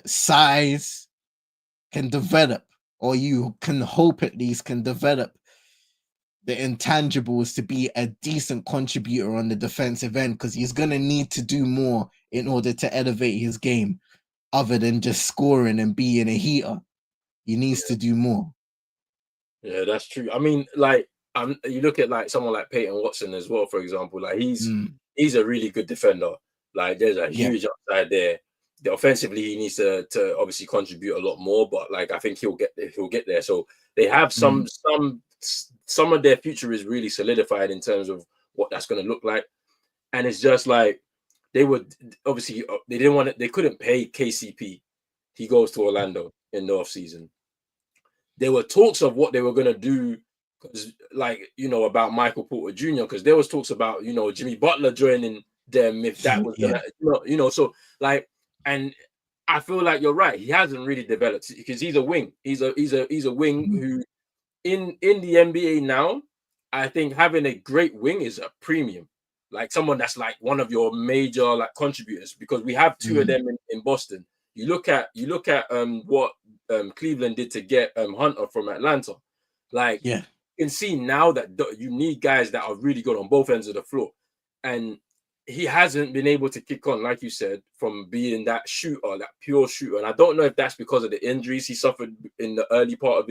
size can develop, or you can hope at least can develop the intangibles to be a decent contributor on the defensive end, because he's going to need to do more in order to elevate his game other than just scoring and being a heater. He needs to do more. Yeah, that's true. I mean, like, you look at like someone like Peyton Watson as well, for example. Like he's a really good defender. Like there's a huge upside there. Offensively, he needs to obviously contribute a lot more, but like I think he'll get there. So they have some of their future is really solidified in terms of what that's going to look like. And it's just like they would obviously they couldn't pay KCP. He goes to Orlando in the offseason. There were talks of what they were going to do, because like, about Michael Porter Jr., because there was talks about, Jimmy Butler joining them if that was gonna, so like, and I feel like you're right. He hasn't really developed because he's a wing. He's a wing who in the NBA now, I think having a great wing is a premium. Like someone that's like one of your major like contributors, because we have two of them in Boston. You look at what Cleveland did to get Hunter from Atlanta. Like you can see now that you need guys that are really good on both ends of the floor. And he hasn't been able to kick on, like you said, from being that shooter, that pure shooter. And I don't know if that's because of the injuries he suffered in the early part of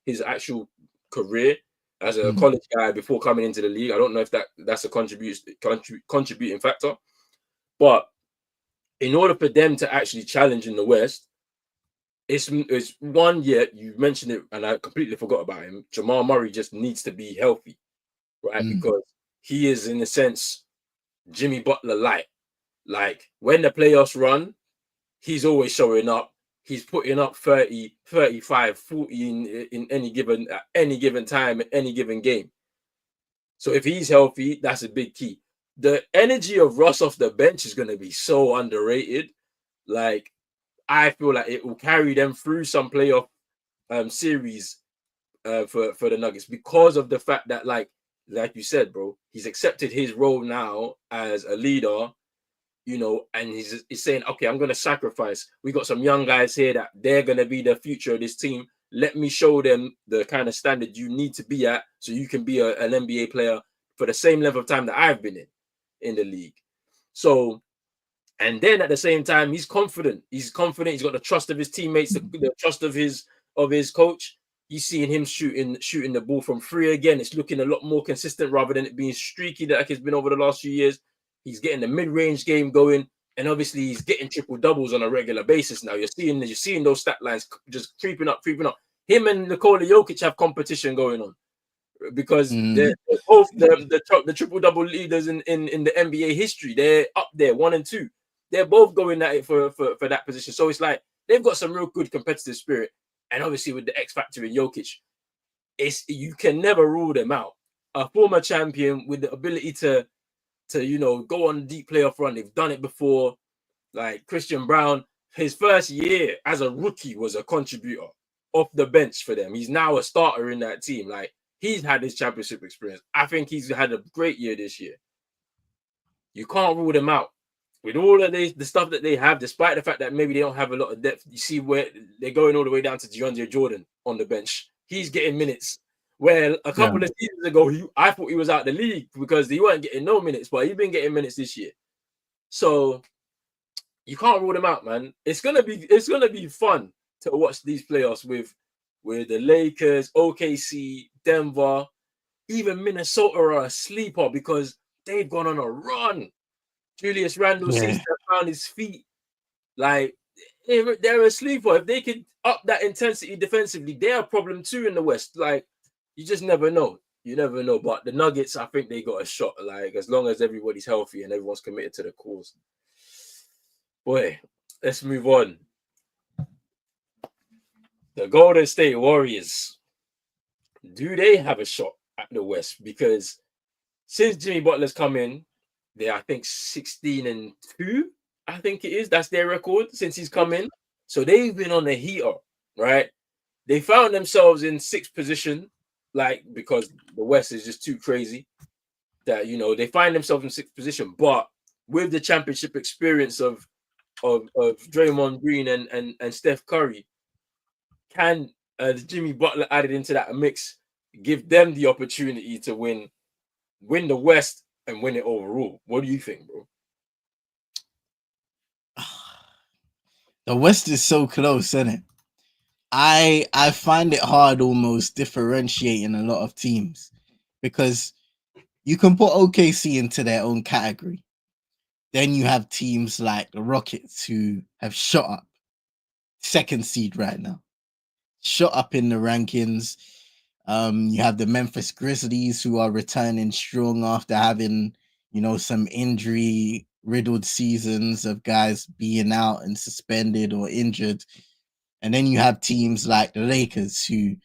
his actual career as a college guy before coming into the league. I don't know if that's a contributing factor. But in order for them to actually challenge in the West, it's one year, you mentioned it, and I completely forgot about him. Jamal Murray just needs to be healthy, right? Because he is, in a sense, Jimmy Butler light. Like when the playoffs run, he's always showing up. He's putting up 30, 35, 40 in any given time, any given game. So if he's healthy, that's a big key. The energy of Russ off the bench is going to be so underrated. Like, I feel like it will carry them through some playoff series for the Nuggets, because of the fact that, like you said, bro, he's accepted his role now as a leader, and he's saying, okay, I'm going to sacrifice. We got some young guys here that they're going to be the future of this team. Let me show them the kind of standard you need to be at so you can be an NBA player for the same level of time that I've been in the league. So, and then at the same time, he's confident. He's got the trust of his teammates, the trust of his coach. You're seeing him shooting the ball from three again. It's looking a lot more consistent rather than it being streaky like it's been over the last few years. He's getting the mid-range game going, and obviously he's getting triple doubles on a regular basis now. You're seeing those stat lines just creeping up. Him and Nikola Jokic have competition going on because they're both the triple double leaders in the NBA history. They're up there, 1 and 2. They're both going at it for that position. So it's like they've got some real good competitive spirit. And obviously with the X factor in Jokic, you can never rule them out. A former champion with the ability to go on a deep playoff run. They've done it before. Like Christian Brown, his first year as a rookie was a contributor off the bench for them. He's now a starter in that team. Like he's had his championship experience. I think he's had a great year this year. You can't rule them out. With all of the stuff that they have, despite the fact that maybe they don't have a lot of depth, you see where they're going all the way down to DeAndre Jordan on the bench. He's getting minutes. Where a couple of seasons ago, I thought he was out the league because he wasn't getting no minutes, but he's been getting minutes this year. So you can't rule them out, man. It's gonna be fun to watch these playoffs with the Lakers, OKC, Denver, even Minnesota are a sleeper because they've gone on a run. Julius Randle seems to have found his feet. Like, they're a sleeper. If they could up that intensity defensively, they're a problem too in the West. Like, you just never know. You never know. But the Nuggets, I think they got a shot. Like, as long as everybody's healthy and everyone's committed to the cause. Boy, let's move on. The Golden State Warriors. Do they have a shot at the West? Because since Jimmy Butler's come in, they're, I think, 16-2, I think it is. That's their record since he's come in. So they've been on the heater, right? They found themselves in 6th position, like, because the West is just too crazy that, they find themselves in 6th position. But with the championship experience of Draymond Green and Steph Curry, can Jimmy Butler added into that mix give them the opportunity to win the West and win it overall? What do you think, bro? The West is so close, isn't it? I find it hard almost differentiating a lot of teams because you can put OKC into their own category. Then you have teams like the Rockets who have shot up, 2nd seed right now, shot up in the rankings. You have the Memphis Grizzlies who are returning strong after having, some injury riddled seasons of guys being out and suspended or injured. And then you have teams like the Lakers who,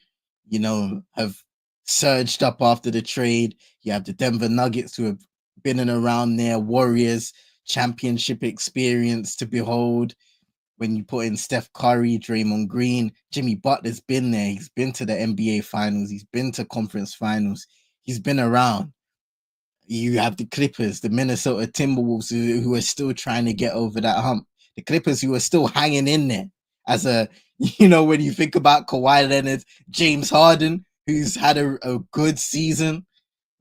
have surged up after the trade. You have the Denver Nuggets who have been in around there, Warriors, championship experience to behold. When you put in Steph Curry, Draymond Green, Jimmy Butler's been there. He's been to the NBA finals. He's been to conference finals. He's been around. You have the Clippers, the Minnesota Timberwolves who are still trying to get over that hump. The Clippers who are still hanging in there as when you think about Kawhi Leonard, James Harden, who's had a good season.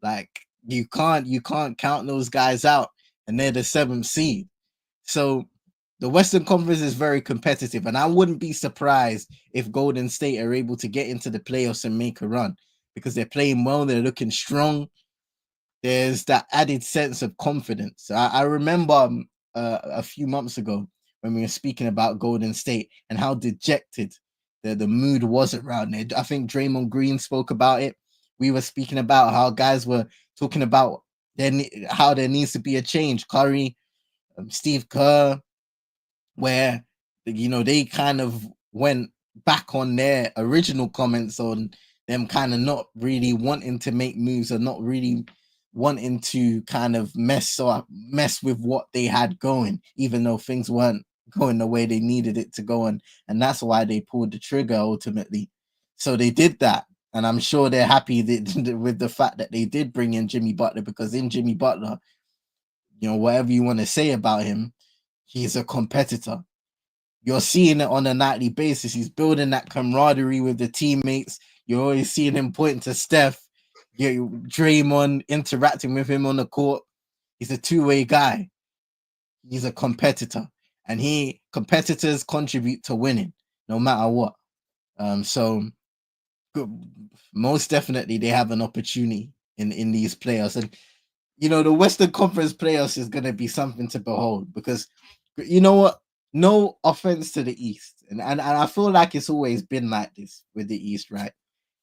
Like, you can't count those guys out, and they're the 7th seed. So the Western Conference is very competitive, and I wouldn't be surprised if Golden State are able to get into the playoffs and make a run because they're playing well, they're looking strong. There's that added sense of confidence. I remember a few months ago when we were speaking about Golden State and how dejected the mood was around there. I think Draymond Green spoke about it. We were speaking about how guys were talking about how there needs to be a change. Curry, Steve Kerr, where they kind of went back on their original comments on them kind of not really wanting to make moves or not really wanting to kind of mess with what they had going, even though things weren't going the way they needed it to go on. And that's why they pulled the trigger ultimately. So they did that. And I'm sure they're happy with the fact that they did bring in Jimmy Butler, because in Jimmy Butler, whatever you want to say about him, he's a competitor. You're seeing it on a nightly basis. He's building that camaraderie with the teammates. You're always seeing him pointing to Steph, Draymond, interacting with him on the court. He's a two-way guy. He's a competitor. And competitors contribute to winning, no matter what. So most definitely they have an opportunity in these playoffs. And the Western Conference playoffs is going to be something to behold, because you know what? No offense to the East, and I feel like it's always been like this with the East, right?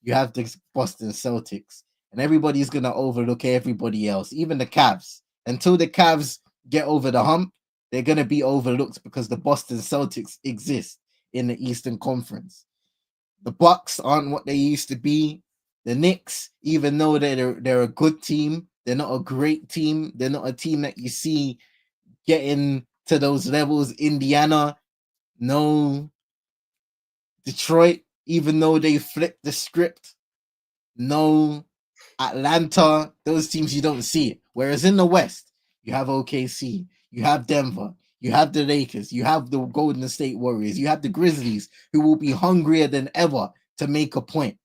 You have the Boston Celtics, and everybody's going to overlook everybody else, even the Cavs. Until the Cavs get over the hump, they're going to be overlooked because the Boston Celtics exist in the Eastern Conference. The Bucks aren't what they used to be. The Knicks, even though they're a good team, they're not a great team. They're not a team that you see getting to those levels. Indiana, no. Detroit, even though they flipped the script, no. Atlanta, those teams you don't see it. Whereas in the West, you have OKC, you have Denver, you have the Lakers, you have the Golden State Warriors, you have the Grizzlies, who will be hungrier than ever to make a point,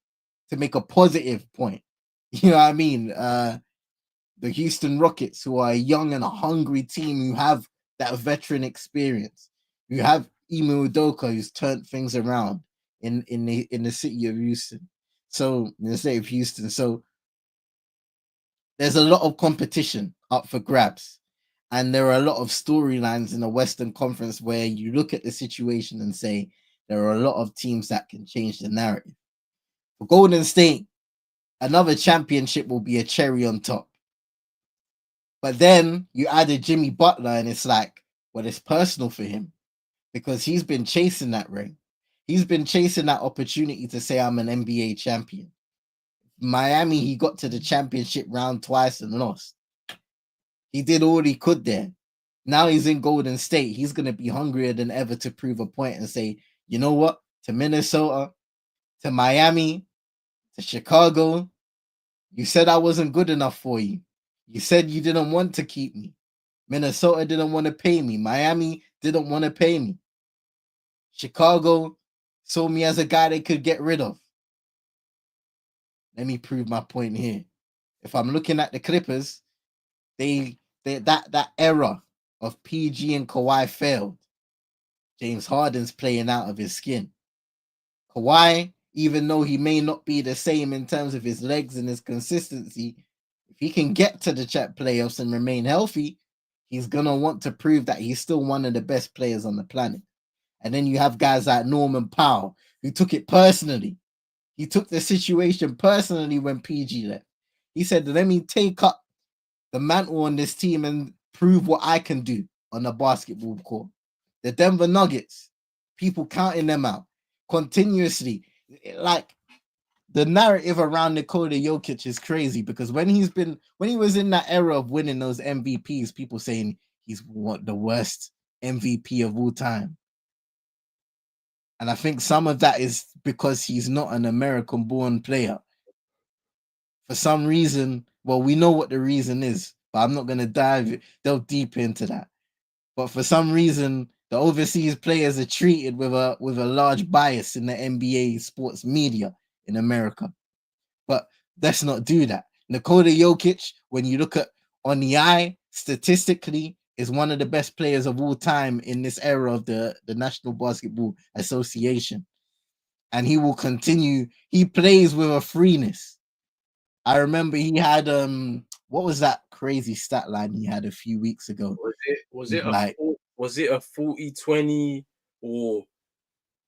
to make a positive point. You know what I mean? The Houston Rockets, who are a young and a hungry team, who have that veteran experience. You have Ime Udoka, who's turned things around in the city of Houston. So in the state of Houston. So there's a lot of competition up for grabs. And there are a lot of storylines in the Western Conference where you look at the situation and say there are a lot of teams that can change the narrative. For Golden State, another championship will be a cherry on top. But then you added Jimmy Butler, and it's like, well, it's personal for him because he's been chasing that ring. He's been chasing that opportunity to say, I'm an NBA champion. Miami, he got to the championship round twice and lost. He did all he could there. Now he's in Golden State. He's going to be hungrier than ever to prove a point and say, you know what? To Minnesota, to Miami, to Chicago, you said I wasn't good enough for you. You said you didn't want to keep me. Minnesota didn't want to pay me. Miami didn't want to pay me. Chicago saw me as a guy they could get rid of. Let me prove my point here. If I'm looking at the Clippers, that era of PG and Kawhi failed. James Harden's playing out of his skin. Kawhi, even though he may not be the same in terms of his legs and his consistency, if he can get to the chat playoffs and remain healthy, he's going to want to prove that he's still one of the best players on the planet. And then you have guys like Norman Powell, who took it personally. He took the situation personally when PG left. He said, let me take up the mantle on this team and prove what I can do on the basketball court. The Denver Nuggets, people counting them out continuously. Like, the narrative around Nikola Jokic is crazy because when he was in that era of winning those MVPs, people saying he's the worst MVP of all time. And I think some of that is because he's not an American-born player. For some reason, well, we know what the reason is, but I'm not going to delve deep into that. But for some reason, the overseas players are treated with a large bias in the NBA sports media in America. But let's not do that. Nikola Jokic, when you look at on the eye, statistically, is one of the best players of all time in this era of the National Basketball Association. And he will continue. He plays with a freeness. I remember he had what was that crazy stat line he had a few weeks ago? Was it a 40-20 or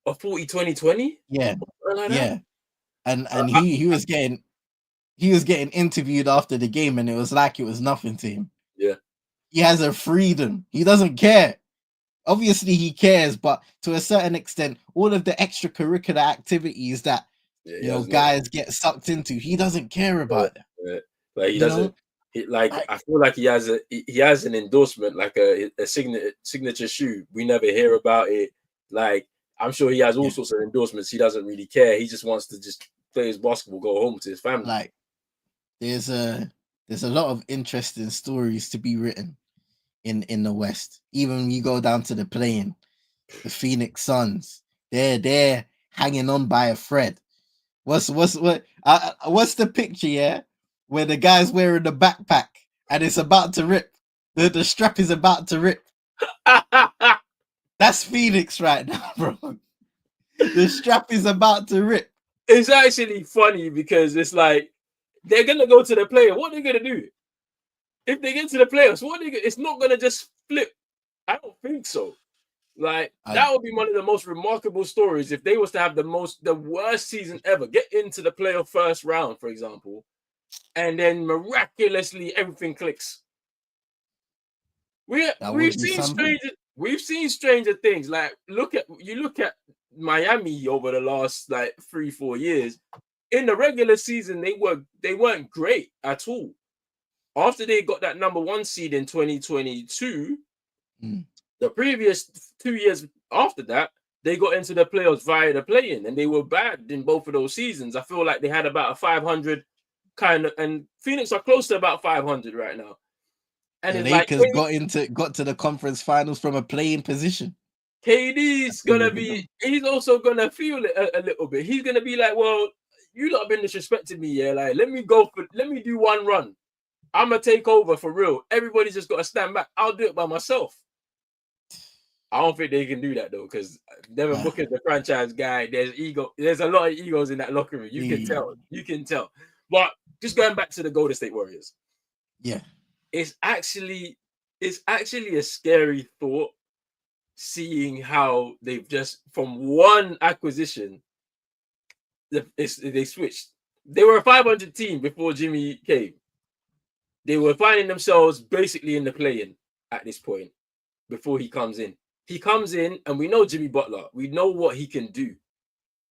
a 40-20-20? Yeah. Like yeah. And he was getting interviewed after the game, and it was like it was nothing to him. Yeah. He has a freedom. He doesn't care. Obviously, he cares, but to a certain extent, all of the extracurricular activities that guys get sucked into, he doesn't care about them. Yeah. Like he doesn't. I feel like he has an endorsement, like a signature shoe. We never hear about it. Like, I'm sure he has all sorts of endorsements. He doesn't really care. He just wants to just play his basketball, go home to his family. Like, there's a lot of interesting stories to be written in the West. Even when you go down to the play-in, the Phoenix Suns, they're hanging on by a thread. What's the picture? Yeah, where the guy's wearing the backpack and it's about to rip. The strap is about to rip. That's Phoenix right now, bro. The strap is about to rip. it's actually funny because it's like they're gonna go to the player. What are they gonna do? If they get to the playoffs, it's not gonna just flip. I don't think so. Like that would be one of the most remarkable stories if they was to have the worst season ever, get into the playoff first round, for example, and then miraculously everything clicks. We've seen stranger things. Like look at Miami over the last like 3-4 years. In the regular season, they weren't great at all. After they got that number 1 seed in 2022, the previous 2 years after that, they got into the playoffs via the play-in, and they were bad in both of those seasons. I feel like they had about a 500 kind of, and Phoenix are close to about 500 right now. And the Lakers got to the conference finals from a playing position. KD's he's also gonna feel it a little bit. He's gonna be like, well, you lot have been disrespecting me, yeah. Like, let me do one run. I'm gonna take over for real. Everybody's just got to stand back. I'll do it by myself. I don't think they can do that though, because Devin Booker's the franchise guy. There's a lot of egos in that locker room. You can tell. But just going back to the Golden State Warriors. Yeah. It's actually a scary thought seeing how they've just from one acquisition they switched. They were a 500 team before Jimmy came. They were finding themselves basically in the play-in at this point before he comes in. He comes in, and we know Jimmy Butler. We know what he can do,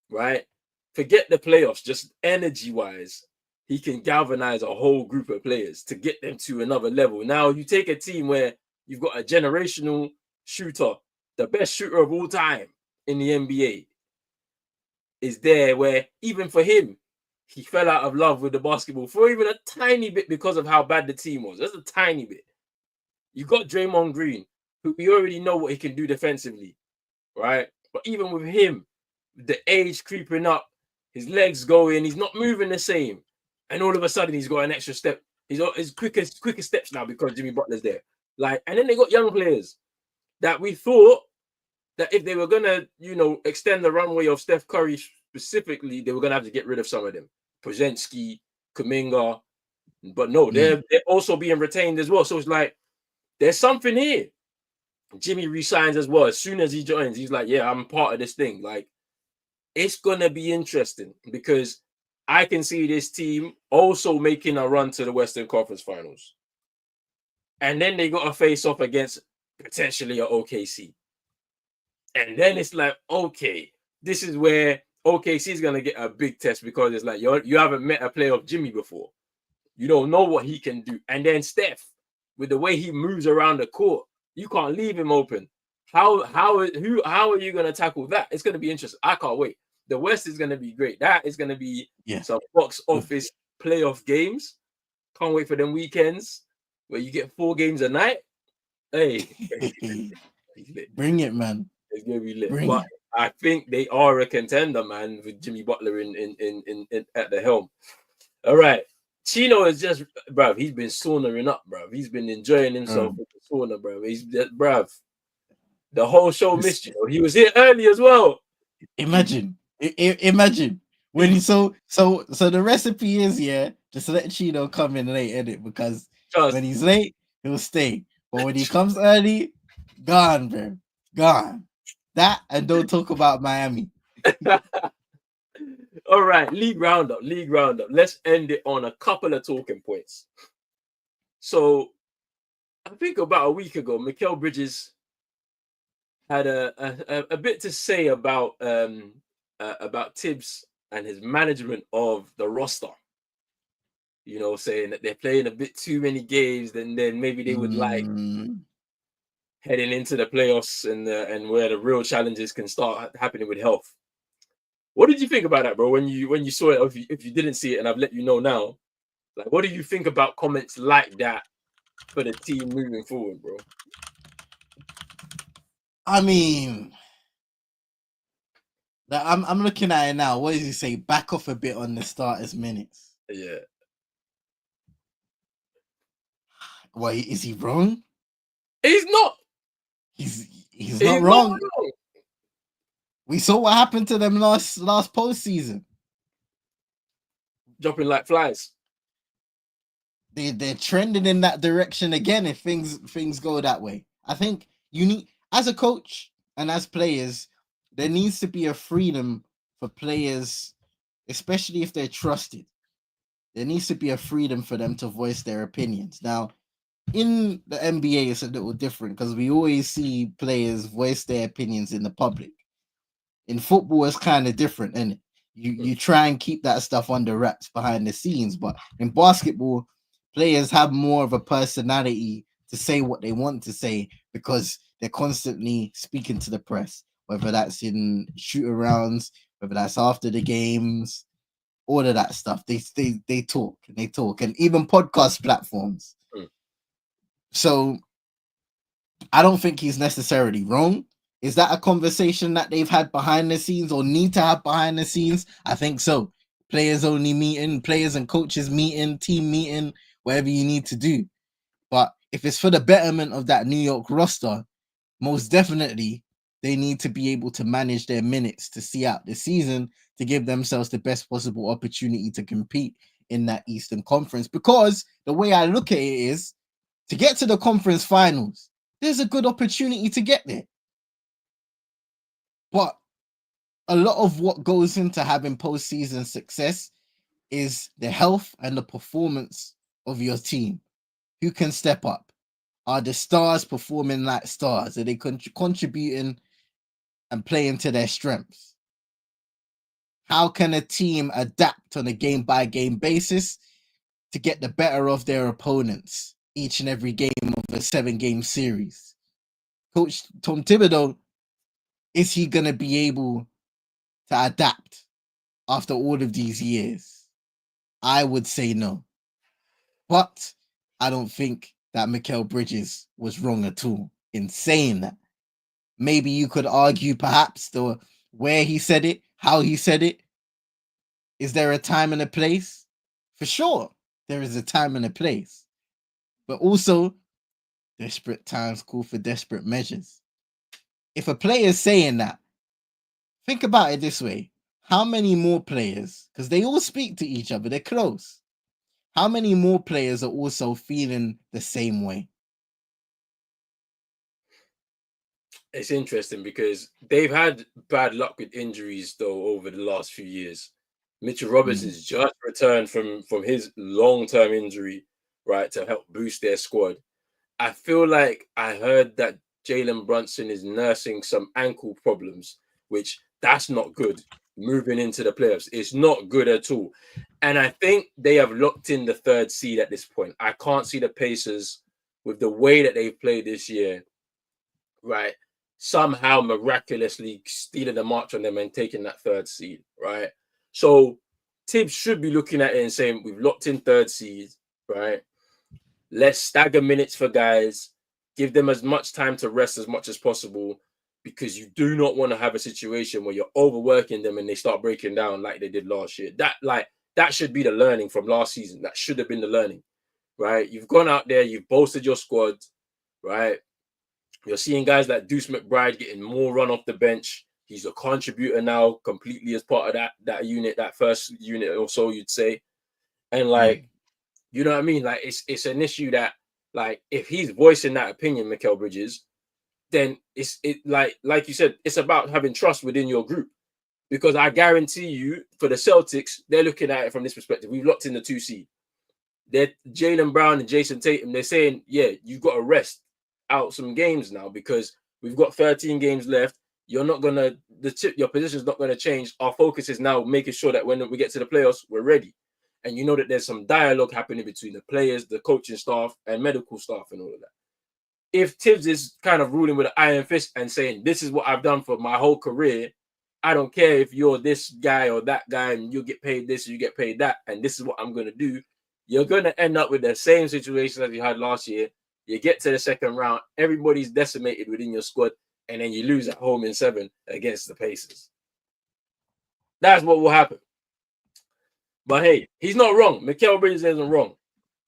right? Forget the playoffs, just energy-wise, he can galvanize a whole group of players to get them to another level. Now, you take a team where you've got a generational shooter, the best shooter of all time in the NBA, is there, where even for him, he fell out of love with the basketball for even a tiny bit because of how bad the team was. That's a tiny bit. You got Draymond Green, who we already know what he can do defensively, right? But even with him, the age creeping up, his legs going, he's not moving the same. And all of a sudden, he's got an extra step. He's quicker steps now because Jimmy Butler's there. Like, and then they got young players that we thought that if they were gonna, extend the runway of Steph Curry specifically, they were gonna have to get rid of some of them, Porzingis, Kuminga. But no, they're also being retained as well. So it's like there's something here. Jimmy resigns as well. As soon as he joins, he's like, "Yeah, I'm part of this thing." Like, it's gonna be interesting because I can see this team also making a run to the Western Conference Finals. And then they got to face off against potentially an OKC. And then it's like, okay, this is where OKC is going to get a big test because it's like you haven't met a player of Jimmy before. You don't know what he can do. And then Steph, with the way he moves around the court, you can't leave him open. How are you going to tackle that? It's going to be interesting. I can't wait. The West is going to be great. That is going to be some box office playoff games. Can't wait for them weekends where you get 4 games a night. Hey, bring it, man. It's going to be lit. But I think they are a contender, man, with Jimmy Butler in at the helm. All right. Chino is just, bruv, he's been saunaing up, bruv. He's been enjoying himself with the sauna, bruv. Bruv, the whole show missed you. He was here early as well. Imagine when he so the recipe is just let Chino come in late, edit, because when he's late he'll stay, but when he comes early, gone, bro, gone. That, and don't talk about Miami. All right, league roundup. Let's end it on a couple of talking points. So I think about a week ago, Mikal Bridges had a bit to say about Tibbs and his management of the roster. Saying that they're playing a bit too many games, and then maybe they would like heading into the playoffs and where the real challenges can start happening with health. What did you think about that, bro? When you saw it, if you didn't see it, and I've let you know now, like, what do you think about comments like that for the team moving forward, bro? I mean, I'm looking at it now. What does he say? Back off a bit on the starters' minutes. Yeah. Why is he wrong? He's not. He's not wrong. We saw what happened to them last postseason. dropping like flies. They're trending in that direction again if things go that way. I think you need, as a coach and as players, there needs to be a freedom for players, especially if they're trusted. There needs to be a freedom for them to voice their opinions. Now, in the NBA, it's a little different because we always see players voice their opinions in the public. In football, it's kind of different, isn't it? You try and keep that stuff under wraps behind the scenes, but in basketball, players have more of a personality to say what they want to say because they're constantly speaking to the press, whether that's in shoot-arounds, whether that's after the games, all of that stuff. They talk and they talk, and even podcast platforms. So I don't think he's necessarily wrong. Is that a conversation that they've had behind the scenes or need to have behind the scenes? I think so. Players only meeting, players and coaches meeting, team meeting, whatever you need to do. But if it's for the betterment of that New York roster, most definitely they need to be able to manage their minutes to see out the season to give themselves the best possible opportunity to compete in that Eastern Conference. Because the way I look at it is, to get to the conference finals, there's a good opportunity to get there. But a lot of what goes into having postseason success is the health and the performance of your team. Who can step up? Are the stars performing like stars? Are they contributing and playing to their strengths? How can a team adapt on a game-by-game basis to get the better of their opponents each and every game of a 7-game series? Coach Tom Thibodeau, is he going to be able to adapt after all of these years? I would say no. But I don't think that Mikal Bridges was wrong at all in saying that. Maybe you could argue perhaps the where he said it, how he said it. Is there a time and a place? For sure, there is a time and a place. But also, desperate times call for desperate measures. If a player is saying that, think about it this way. How many more players, because they all speak to each other, they're close. How many more players are also feeling the same way? It's interesting because they've had bad luck with injuries, though, over the last few years. Mitchell Robinson's just returned from his long-term injury, right, to help boost their squad. I feel like I heard that Jalen Brunson is nursing some ankle problems, which that's not good. Moving into the playoffs, it's not good at all. And I think they have locked in the 3rd seed at this point. I can't see the Pacers, with the way that they've played this year, right, somehow miraculously stealing the march on them and taking that 3rd seed, right? So Tibbs should be looking at it and saying, we've locked in 3rd seed, right? Let's stagger minutes for guys, give them as much time to rest as much as possible, because you do not want to have a situation where you're overworking them and they start breaking down like they did last year. That should be the learning from last season. That should have been the learning, right? You've gone out there, you've bolstered your squad, right? You're seeing guys like Deuce McBride getting more run off the bench. He's a contributor now, completely as part of that unit, that first unit or so, you'd say. And like, you know what I mean? Like, it's an issue that, like, if he's voicing that opinion, Mikal Bridges, then it's like you said, it's about having trust within your group. Because I guarantee you, for the Celtics, they're looking at it from this perspective. We've locked in the 2 seed. They're Jaylen Brown and Jason Tatum. They're saying, yeah, you've got to rest out some games now because we've got 13 games left. You're not gonna your position's not gonna change. Our focus is now making sure that when we get to the playoffs, we're ready. And you know that there's some dialogue happening between the players, the coaching staff, and medical staff, and all of that. If Tibbs is kind of ruling with an iron fist and saying, this is what I've done for my whole career, I don't care if you're this guy or that guy and you get paid this or you get paid that, and this is what I'm going to do, you're going to end up with the same situation as you had last year. You get to the 2nd round, everybody's decimated within your squad, and then you lose at home in 7 against the Pacers. That's what will happen. But hey, he's not wrong. Mikal Bridges isn't wrong.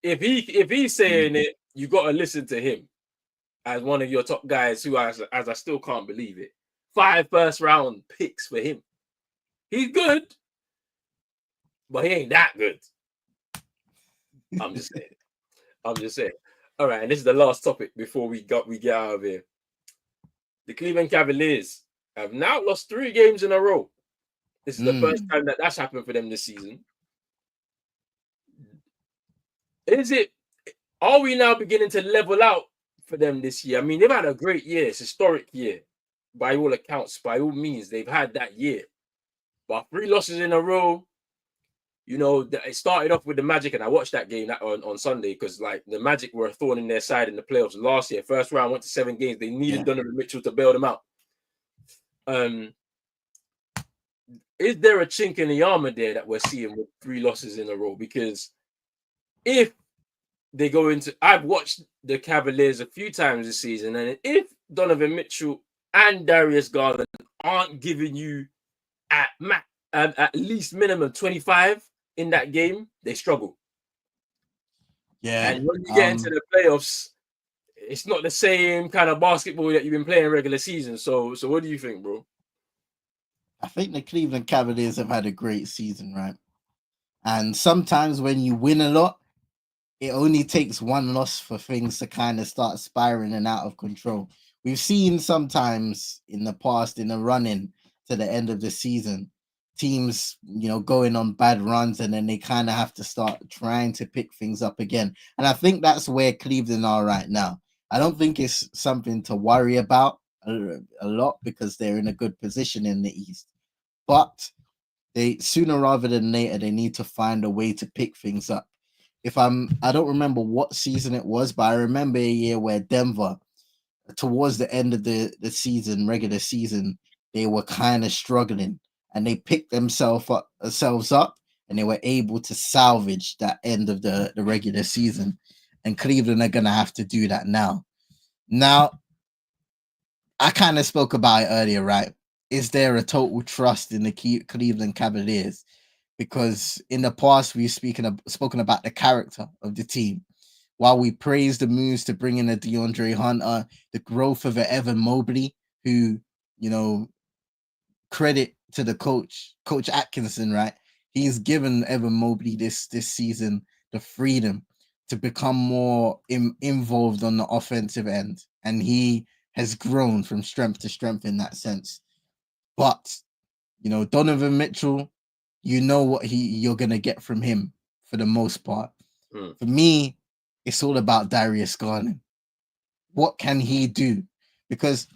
If he's saying it, you got to listen to him as one of your top guys who, as I still can't believe it, 5 first-round picks for him. He's good. but he ain't that good. I'm just saying. All right, and this is the last topic before we get out of here. The Cleveland Cavaliers have now lost 3 games in a row. This is the first time that's happened for them this season. Are we now beginning to level out for them this year? I mean, they've had a great year. It's a historic year. By all accounts, by all means, they've had that year. But 3 losses in a row, you know, it started off with the Magic, and I watched that game on Sunday because, like, the Magic were a thorn in their side in the playoffs last year. First round, went to 7 games. They needed Donovan Mitchell to bail them out. Is there a chink in the armor there that we're seeing with 3 losses in a row? Because if they go into, I've watched the Cavaliers a few times this season, and if Donovan Mitchell and Darius Garland aren't giving you at least minimum 25 in that game, they struggle. Yeah. And when you get into the playoffs, it's not the same kind of basketball that you've been playing regular season. So what do you think, bro? I think the Cleveland Cavaliers have had a great season, right? And sometimes when you win a lot, it only takes 1 loss for things to kind of start spiraling out of control. We've seen sometimes in the past, in the run-in to the end of the season, teams, you know, going on bad runs, and then they kind of have to start trying to pick things up again. And I think that's where Cleveland are right now. I don't think it's something to worry about a lot because they're in a good position in the East. But they, sooner rather than later, they need to find a way to pick things up. I don't remember what season it was, but I remember a year where Denver, towards the end of the season, regular season, they were kind of struggling, and they picked themselves up, and they were able to salvage that end of the regular season. And Cleveland are going to have to do that now. Now, I kind of spoke about it earlier, right? Is there a total trust in the Cleveland Cavaliers? Because in the past, we've spoken about the character of the team. While we praise the moves to bring in a DeAndre Hunter, the growth of Evan Mobley, who, you know, credit to the Coach Atkinson, right? He's given Evan Mobley this season the freedom to become more involved on the offensive end. And he has grown from strength to strength in that sense. But, you know, Donovan Mitchell, you know what you're going to get from him for the most part. For me, it's all about Darius Garland. What can he do? Because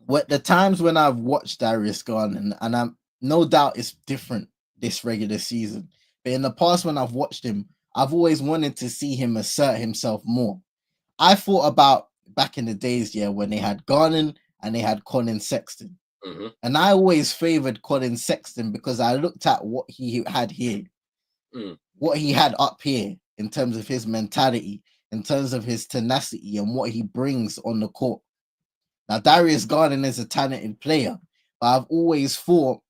the times when I've watched Darius Garland, and I'm no doubt it's different this regular season, but in the past when I've watched him, I've always wanted to see him assert himself more. I thought about back in the days, when they had Garland and they had Colin Sexton. Mm-hmm. And I always favored Colin Sexton because I looked at what he had here, what he had up here in terms of his mentality, in terms of his tenacity and what he brings on the court. Now, Darius Garland is a talented player, but I've always thought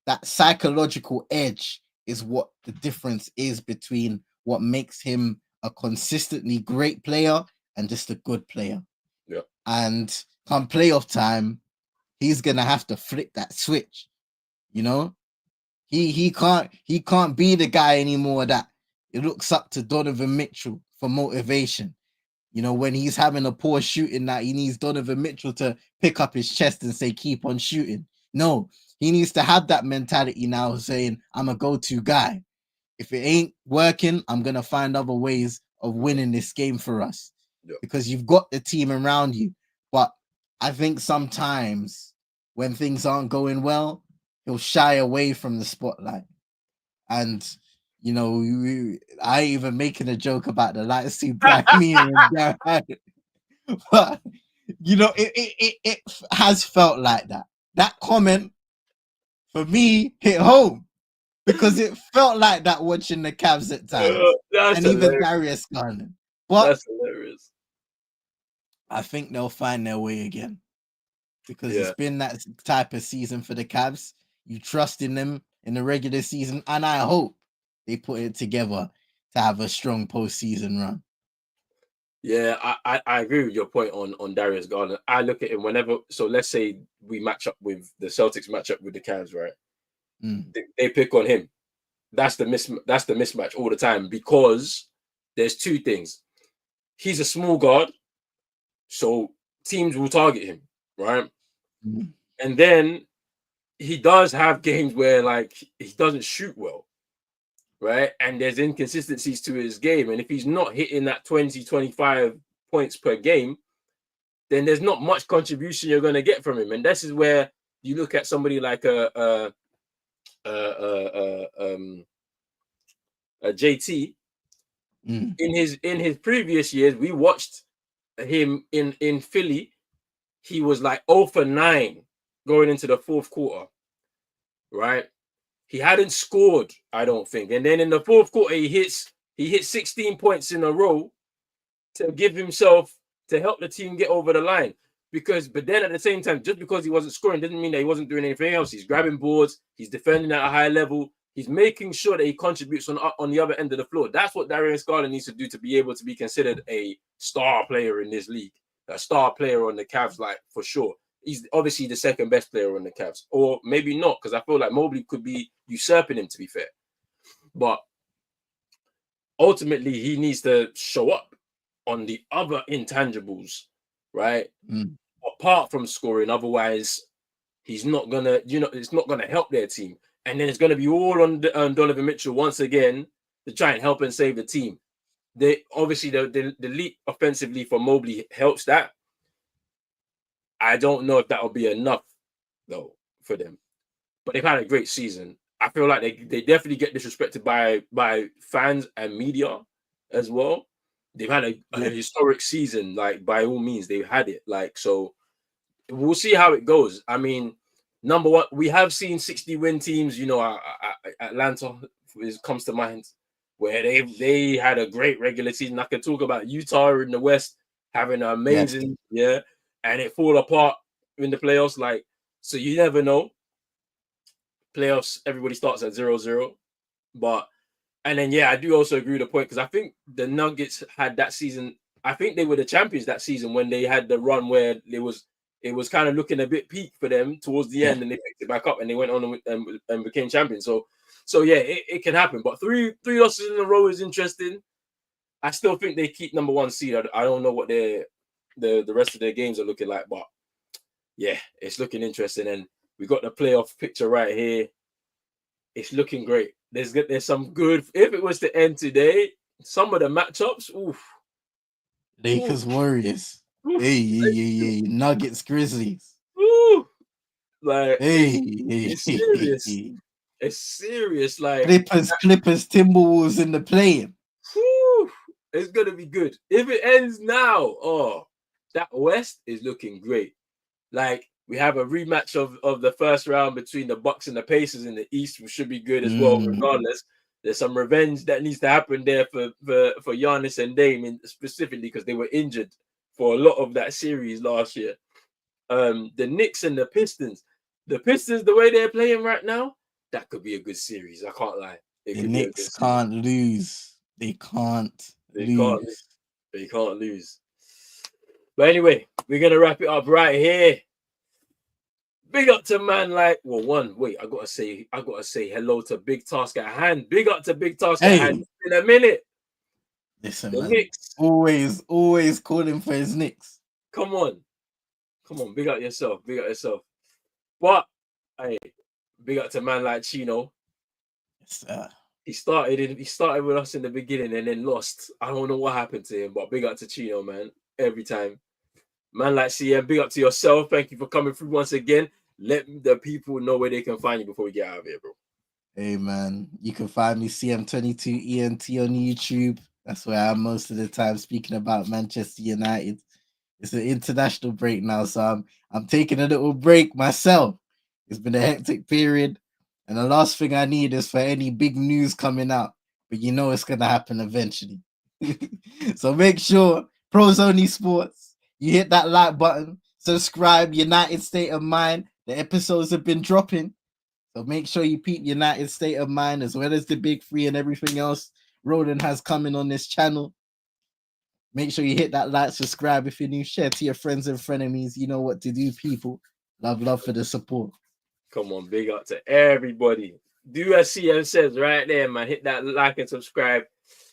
that psychological edge is what the difference is between what makes him a consistently great player and just a good player. Yeah. And come playoff time, he's gonna have to flip that switch. You know, he can't be the guy anymore that it looks up to Donovan Mitchell for motivation. You know, when he's having a poor shooting night, he needs Donovan Mitchell to pick up his chest and say, keep on shooting. No, he needs to have that mentality now saying, I'm a go-to guy. If it ain't working, I'm going to find other ways of winning this game for us. Yeah. Because you've got the team around you. But I think sometimes when things aren't going well, he'll shy away from the spotlight. And, you know, I even making a joke about the lights too bright. But, you know, it has felt like that. That comment, for me, hit home. Because it felt like that watching the Cavs at times. And hilarious. Even Darius Garland. But that's hilarious. I think they'll find their way again. Because it's been that type of season for the Cavs. You trust in them in the regular season. And I hope they put it together to have a strong postseason run. Yeah, I agree with your point on Darius Garland. I look at him whenever. So let's say we match up with the Celtics, match up with the Cavs, right? They pick on him. that's the mismatch all the time, because there's two things. He's a small guard, so teams will target him, right? Mhm. And then he does have games where like he doesn't shoot well, right? And there's inconsistencies to his game. And if he's not hitting that 20, 25 points per game, then there's not much contribution you're going to get from him. And this is where you look at somebody like a JT. Mm. In his previous years, we watched him in Philly. He was like 0 for 9 going into the fourth quarter, right? He hadn't scored, I don't think. And then in the fourth quarter, he hit 16 points in a row to give himself, to help the team get over the line. But then at the same time, just because he wasn't scoring doesn't mean that he wasn't doing anything else. He's grabbing boards, he's defending at a high level, he's making sure that he contributes on the other end of the floor. That's what Darius Garland needs to do to be able to be considered a star player in this league, a star player on the Cavs, like for sure. He's obviously the second best player on the Cavs, or maybe not, because I feel like Mobley could be usurping him, to be fair. But ultimately, he needs to show up on the other intangibles, right? Mm. Apart from scoring, otherwise he's not gonna, it's not gonna help their team. And then it's gonna be all on Donovan Mitchell once again to try and help and save the team. They obviously the leap offensively for Mobley helps that. I don't know if that will be enough though for them, but they've had a great season. I feel like they definitely get disrespected by fans and media as well. They've had a historic season, like by all means, they've had it. Like, so we'll see how it goes. I mean, number one, we have seen 60-win teams, Atlanta comes to mind, where they had a great regular season. I can talk about Utah in the West having an amazing, and it fall apart in the playoffs. Like, so you never know. Playoffs, everybody starts at 0-0. And then, I do also agree with the point, because I think the Nuggets had that season. I think they were the champions that season when they had the run where it was kind of looking a bit peak for them towards the end, and they picked it back up and they went on and became champions. So it can happen. But three losses in a row is interesting. I still think they keep number one seed. I don't know what the rest of their games are looking like, but yeah, it's looking interesting. And we got the playoff picture right here. It's looking great. There's some good. If it was to end today, some of the matchups, oof. Lakers, Warriors. Oof. Hey, Nuggets, Grizzlies. Ooh. Like, it's serious. It's serious. Like Clippers, Timberwolves in the play-in. It's gonna be good. If it ends now, that West is looking great. Like, we have a rematch of the first round between the Bucks and the Pacers in the East, which should be good as well. Regardless, there's some revenge that needs to happen there for Giannis and Dame, specifically because they were injured for a lot of that series last year. The Knicks and the Pistons. The Pistons, the way they're playing right now, that could be a good series. I can't lie. The Knicks can't lose. They can't lose. They can't lose. But anyway, we're gonna wrap it up right here. Big up to man like, I gotta say hello to Big Task at Hand. Big up to Big Task at Hand in a minute. Listen, the man, Knicks. Always calling for his Knicks. Come on. Big up yourself. But hey, big up to man like Chino. Yes, He started with us in the beginning and then lost. I don't know what happened to him, but big up to Chino, man. Every time. Man like CM, big up to yourself. Thank you for coming through once again. Let the people know where they can find you before we get out of here, bro. Hey, man. You can find me CM22ENT on YouTube. That's where I'm most of the time speaking about Manchester United. It's an international break now, so I'm taking a little break myself. It's been a hectic period. And the last thing I need is for any big news coming out. But you know it's going to happen eventually. So make sure, Pros Only Sports, you hit that like button, subscribe, United State of Mind. The episodes have been dropping. So make sure you peep United State of Mind as well as the Big Three and everything else Roland has coming on this channel. Make sure you hit that like, subscribe if you're new, share to your friends and frenemies. You know what to do, people. Love for the support. Come on, big up to everybody. Do as CM says right there, man. Hit that like and subscribe.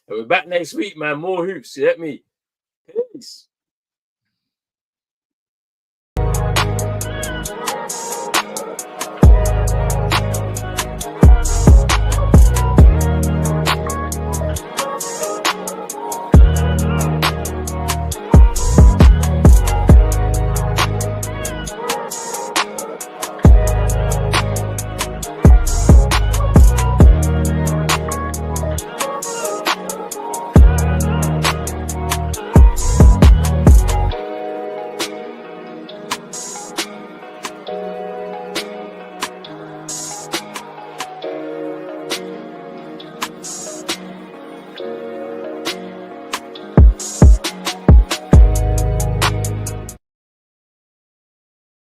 And we're back next week, man. More hoops. You get me? Peace.